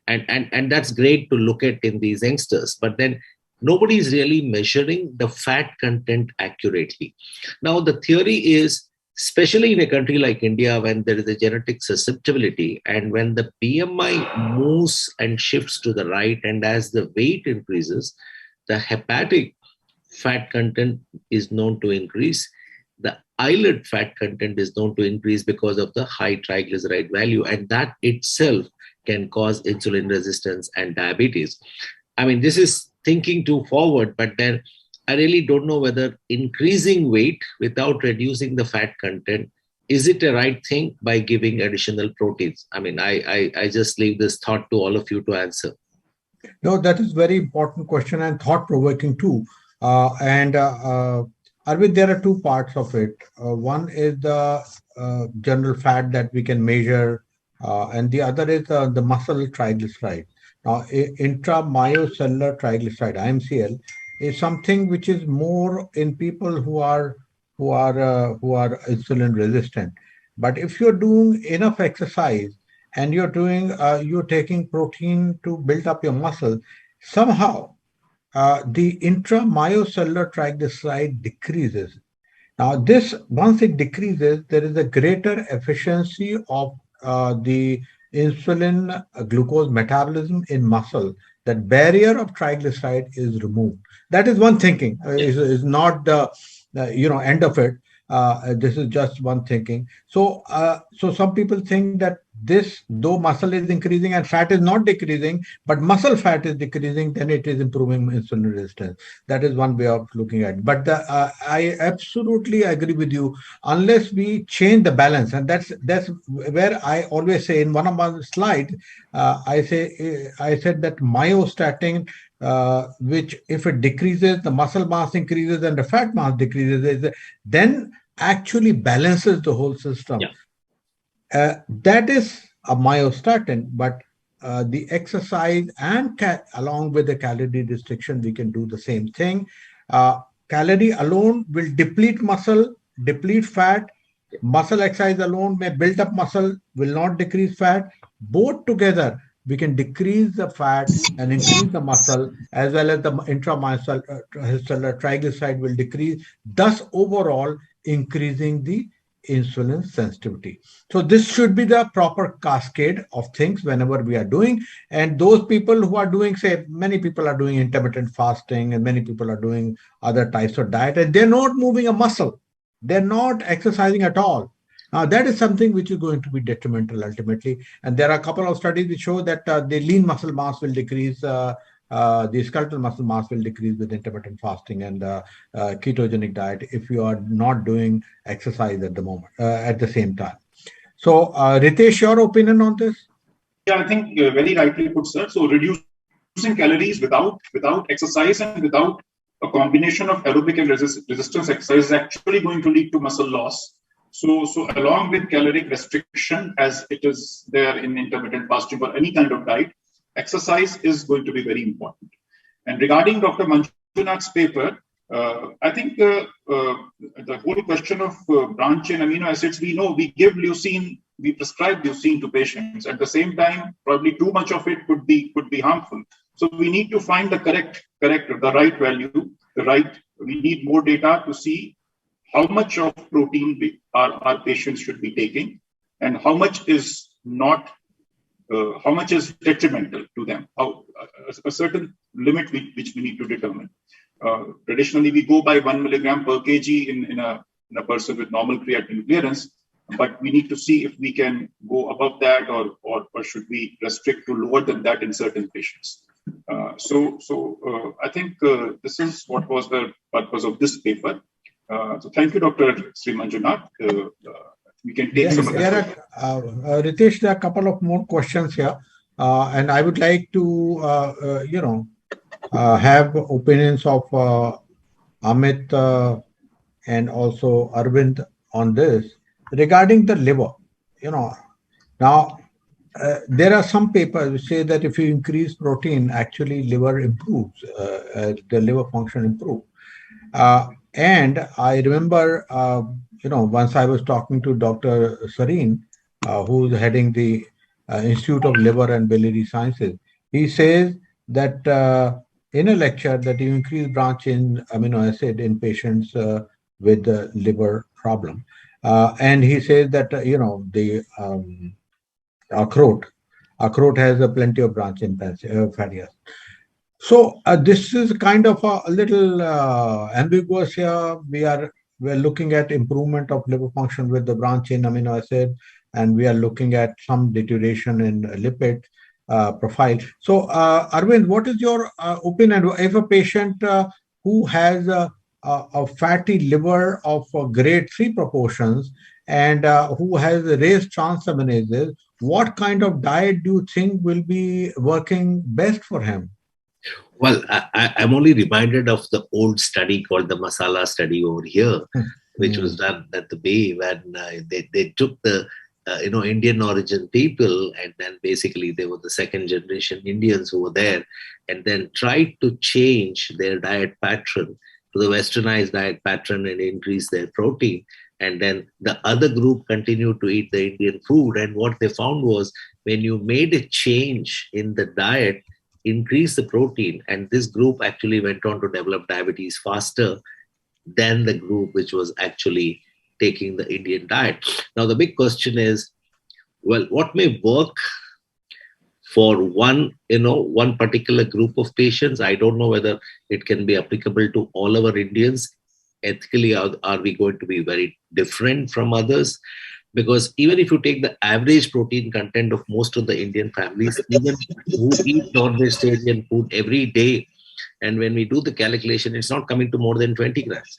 and that's great to look at in these youngsters. But then nobody is really measuring the fat content accurately. Now the theory is especially in a country like India, when there is a genetic susceptibility and when the BMI moves and shifts to the right, and as the weight increases, the hepatic fat content is known to increase. The islet fat content is known to increase because of the high triglyceride value, and that itself can cause insulin resistance and diabetes. I mean, this is thinking too forward, but then I really don't know whether increasing weight without reducing the fat content, is it a right thing by giving additional proteins? I mean, I just leave this thought to all of you to answer. No, that is very important question and thought-provoking too. Arvind, there are two parts of it. One is the general fat that we can measure, and the other is the muscle triglyceride. Now, intramyocellular triglyceride (IMCL) is something which is more in people who are insulin resistant. But if you're doing enough exercise and you're taking protein to build up your muscle, somehow the intramyocellular triglyceride decreases. Now, once it decreases, there is a greater efficiency of the insulin glucose metabolism in muscle. That barrier of triglyceride is removed. That is one thinking. Is not the end of it. This is just one thinking. So some people think that though muscle is increasing and fat is not decreasing, but muscle fat is decreasing, then it is improving insulin resistance. That is one way of looking at it. But I absolutely agree with you. Unless we change the balance, and that's where I always say in one of my slides, I said that myostatin, which if it decreases, the muscle mass increases and the fat mass decreases, then actually balances the whole system. Yeah. That is a myostatin, but the exercise and along with the calorie restriction, we can do the same thing. Calorie alone will deplete muscle, deplete fat. Muscle exercise alone may build up muscle, will not decrease fat. Both together, we can decrease the fat and increase the muscle, as well as the intramyocellular triglyceride will decrease, thus overall increasing the insulin sensitivity. So this should be the proper cascade of things whenever we are doing. And those people who are doing, say, many people are doing intermittent fasting and many people are doing other types of diet, and they're not moving a muscle. They're not exercising at all. Now, that is something which is going to be detrimental ultimately. And there are a couple of studies which show that the lean muscle mass will decrease, the skeletal muscle mass will decrease with intermittent fasting and ketogenic diet if you are not doing exercise at the moment, at the same time. So, Ritesh, your opinion on this? Yeah, I think very rightly put, sir. So, reducing calories without exercise and without a combination of aerobic and resistance exercise is actually going to lead to muscle loss. So along with caloric restriction, as it is there in intermittent fasting or any kind of diet, exercise is going to be very important. And regarding Dr. Manjunath's paper, I think the whole question of branch chain amino acids, we know we give leucine, we prescribe leucine to patients. At the same time, probably too much of it could be harmful. So we need to find the correct, the right value, we need more data to see how much of protein our patients should be taking and how much is not, how much is detrimental to them, a certain limit which we need to determine. Traditionally, we go by 1 milligram per kg in a person with normal creatinine clearance, but we need to see if we can go above that or should we restrict to lower than that in certain patients. So I think this is what was the purpose of this paper. So thank you, Dr. Sri Manjunath. We can take some of the Ritesh, there are a couple of more questions here. And I would like to, have opinions of Amit and also Arvind on this regarding the liver. Now, there are some papers which say that if you increase protein, actually liver improves, the liver function improves. And I remember, once I was talking to Dr. Sareen, who's heading the Institute of Liver and Biliary Sciences. He says that in a lecture that you increase branch chain amino acid in patients with the liver problem. And he says that, the Akhroat has plenty of branch in fatty acids. So this is kind of a little ambiguous here. We're looking at improvement of liver function with the branch chain amino acid, and we are looking at some deterioration in lipid profile. So Arvind, what is your opinion? If a patient who has a fatty liver of grade 3 proportions and who has raised transaminases, what kind of diet do you think will be working best for him? Well, I'm only reminded of the old study called the Masala study over here, which was done at the Bay when they took the Indian origin people, and then basically they were the second generation Indians who were there, and then tried to change their diet pattern to the westernized diet pattern and increase their protein. And then the other group continued to eat the Indian food. And what they found was when you made a change in the diet, increase the protein, and this group actually went on to develop diabetes faster than the group which was actually taking the Indian diet. Now the big question is, well, what may work for one particular group of patients? I don't know whether it can be applicable to all our Indians. Ethically, are we going to be very different from others? Because even if you take the average protein content of most of the Indian families, even who eat non-vegetarian food every day, and when we do the calculation, it's not coming to more than 20 grams.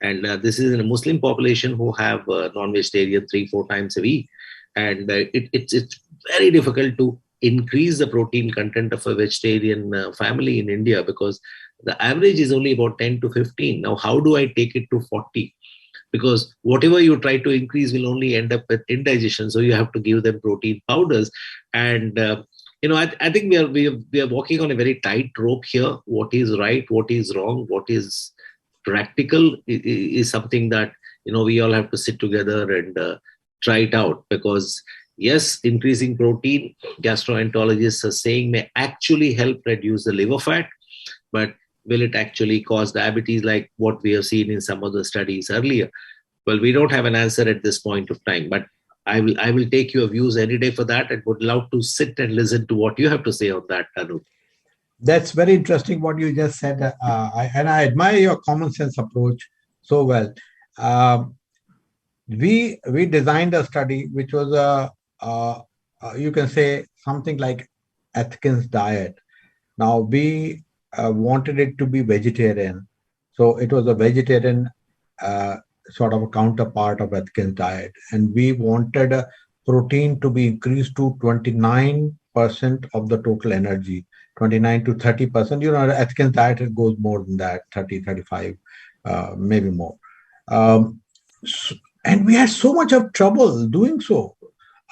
And this is in a Muslim population who have non-vegetarian 3-4 times a week. And it's very difficult to increase the protein content of a vegetarian family in India, because the average is only about 10 to 15. Now, how do I take it to 40? Because whatever you try to increase will only end up with indigestion. So you have to give them protein powders. And, I think we are walking on a very tight rope here. What is right, what is wrong, what is practical is something that, we all have to sit together and try it out. Because yes, increasing protein, gastroenterologists are saying, may actually help reduce the liver fat, but will it actually cause diabetes like what we have seen in some of the studies earlier? Well, we don't have an answer at this point of time, but I will take your views any day for that, and would love to sit and listen to what you have to say on that, Anu. That's very interesting what you just said. And I admire your common sense approach so well. We designed a study which was you can say something like Atkins diet. Now we wanted it to be vegetarian, so it was a vegetarian sort of a counterpart of Atkins diet, and we wanted protein to be increased to 29% of the total energy, 29 to 30%. Atkins diet, it goes more than that, 30, 35, maybe more. And we had so much of trouble doing so.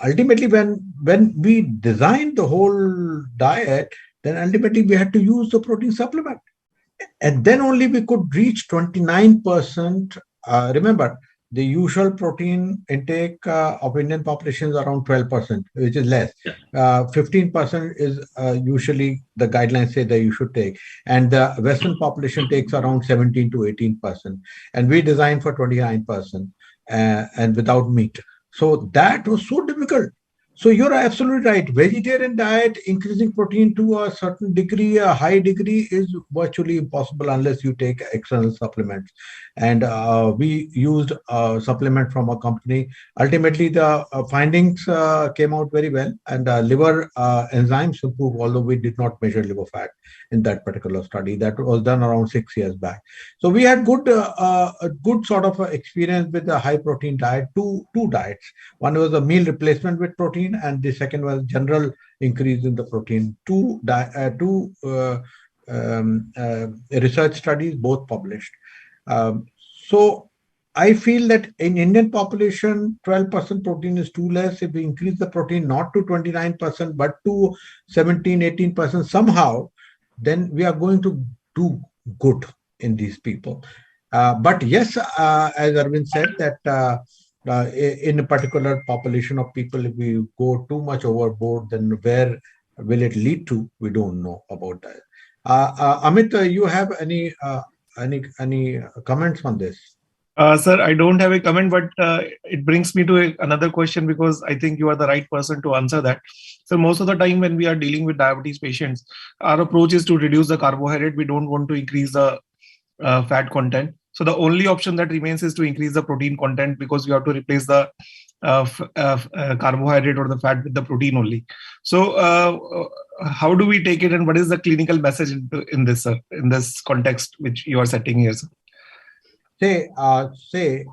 Ultimately, when we designed the whole diet, then ultimately we had to use the protein supplement. And then only we could reach 29%. Remember, the usual protein intake of Indian population is around 12%, which is less. 15% is usually the guidelines say that you should take. And the Western population takes around 17 to 18%. And we designed for 29% and without meat. So that was so difficult. So you're absolutely right. Vegetarian diet, increasing protein to a certain degree, a high degree, is virtually impossible unless you take external supplements. And we used a supplement from a company. Ultimately, the findings came out very well, and liver enzymes improved, although we did not measure liver fat in that particular study. That was done around 6 years back. So we had a good sort of experience with a high protein diet, two diets. One was a meal replacement with protein, and the second was general increase in the protein. Two research studies, both published. So I feel that in Indian population, 12% protein is too less. If we increase the protein not to 29%, but to 17, 18% somehow, then we are going to do good in these people. But yes, as Arvind said, that in a particular population of people, if we go too much overboard, then where will it lead to? We don't know about that. Amit, you have any comments on this? Sir, I don't have a comment, but it brings me to another question, because I think you are the right person to answer that. So most of the time when we are dealing with diabetes patients, our approach is to reduce the carbohydrate. We don't want to increase the fat content. So the only option that remains is to increase the protein content, because we have to replace the carbohydrate or the fat with the protein only. So how do we take it, and what is the clinical message in this, sir, in this context which you are setting here, sir? Say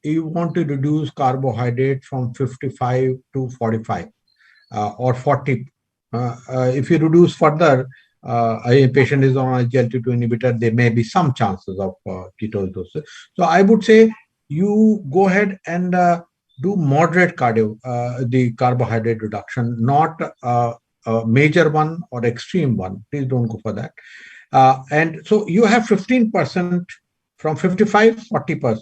you want to reduce carbohydrate from 55 to 45 or 40. If you reduce further, a patient is on a GLT2 inhibitor, there may be some chances of ketosis. So I would say you go ahead and do moderate the carbohydrate reduction, not a major one or extreme one. Please don't go for that. And so you have 15% from 55, 40%.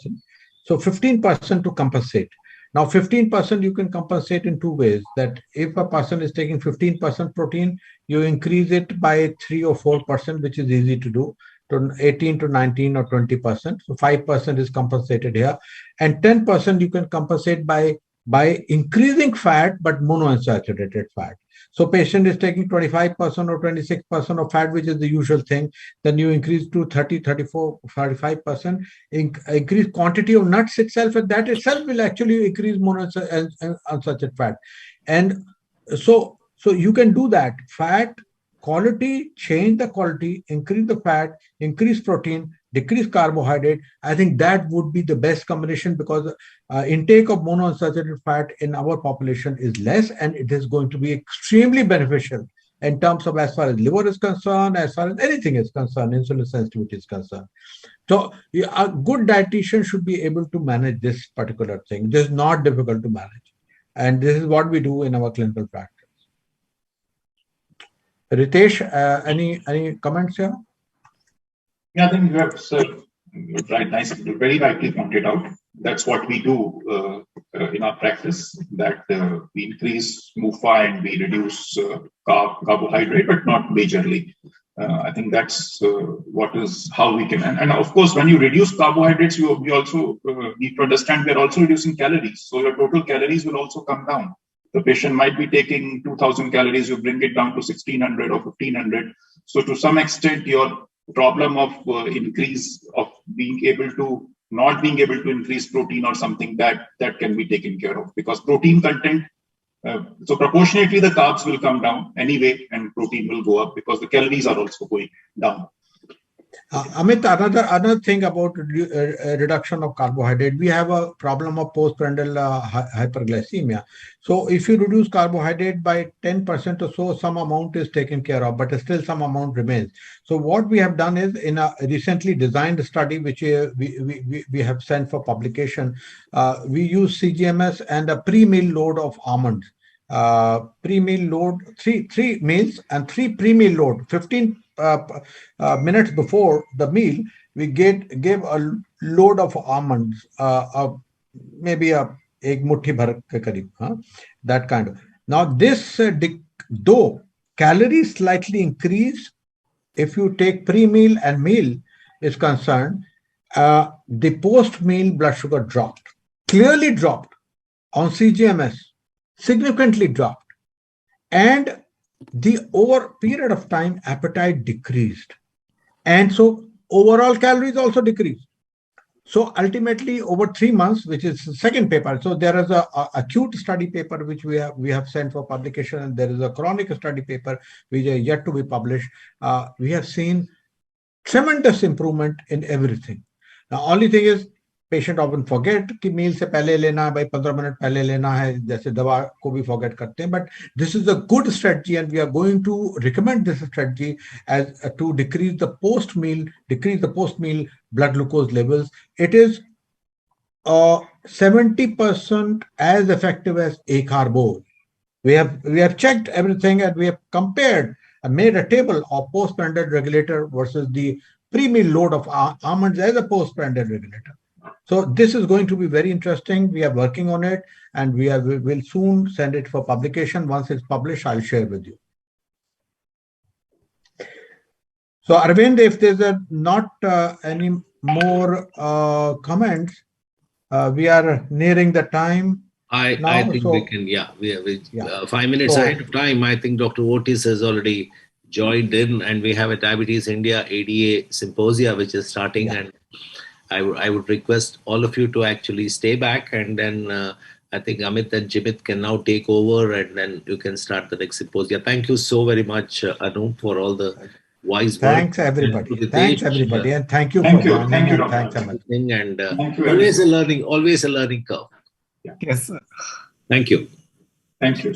So 15% to compensate. Now 15% you can compensate in two ways. That if a person is taking 15% protein, you increase it by 3 or 4%, which is easy to do, to 18 to 19 or 20%. So 5% is compensated here. And 10% you can compensate by increasing fat, but monounsaturated fat. So patient is taking 25% or 26% of fat, which is the usual thing. Then you increase to 30, 34, 45%. Increase quantity of nuts itself, and that itself will actually increase monounsaturated fat. And so you can do that. Fat quality, change the quality, increase the fat, increase protein, decrease carbohydrate. I think that would be the best combination, because intake of monounsaturated fat in our population is less, and it is going to be extremely beneficial in terms of as far as liver is concerned, as far as anything is concerned, insulin sensitivity is concerned. So a good dietitian should be able to manage this particular thing. This is not difficult to manage. And this is what we do in our clinical practice. Ritesh, any comments here? Yeah, I think you have very rightly pointed out. That's what we do in our practice, that we increase MUFA and we reduce carbohydrate, but not majorly. I think that's how we can. And of course, when you reduce carbohydrates, we also need to understand we are also reducing calories. So your total calories will also come down. The patient might be taking 2,000 calories, you bring it down to 1,600 or 1,500. So to some extent, your problem of increase of not being able to increase protein or something, that can be taken care of, because protein content, so proportionately the carbs will come down anyway and protein will go up because the calories are also going down. Amit, another thing about reduction of carbohydrate, we have a problem of postprandial hyperglycemia. So if you reduce carbohydrate by 10% or so, some amount is taken care of, but still some amount remains. So what we have done is, in a recently designed study, which we have sent for publication, we use CGMS and a pre-meal load of almonds. Pre-meal load, three meals and 3 pre-meal load, 15 minutes before the meal, we gave a load of almonds, maybe a egg muthi bhar ke kareeb, that kind of. Now this, though calories slightly increase, if you take pre-meal and meal is concerned, the post-meal blood sugar dropped, clearly dropped on CGMS, significantly dropped, and the over period of time appetite decreased, and so overall calories also decreased. So ultimately over 3 months, which is the second paper, so there is a acute study paper which we have sent for publication, and there is a chronic study paper which are yet to be published. We have seen tremendous improvement in everything. Now only thing is, patient often forget कि मील से पहले लेना है, भाई 15 minute पहले लेना है, जैसे दवा को भी फॉरगेट करते हैं. But this is a good strategy and we are going to recommend this strategy as to decrease the post meal blood glucose levels. It is 70% as effective as acarbose. We have checked everything and we have compared and made a table of postprandial regulator versus the pre-meal load of almonds as a postprandial regulator. So this is going to be very interesting. We are working on it, and we will soon send it for publication. Once it's published, I'll share with you. So Arvind, if there's not any more comments, we are nearing the time. I think we can, we 5 minutes ahead of time. I think Dr. Otis has already joined in, and we have a Diabetes India ADA symposia, which is starting. And I would request all of you to actually stay back, and then I think Amit and Jimit can now take over, and then you can start the next symposia. Thank you so very much, Anu, for all the wise Thanks, work. everybody. Thanks, everybody. And thank you for joining. Thank you, Thanks, Dr. Amit. And always a learning curve. Yes, sir. Thank you. Thank you.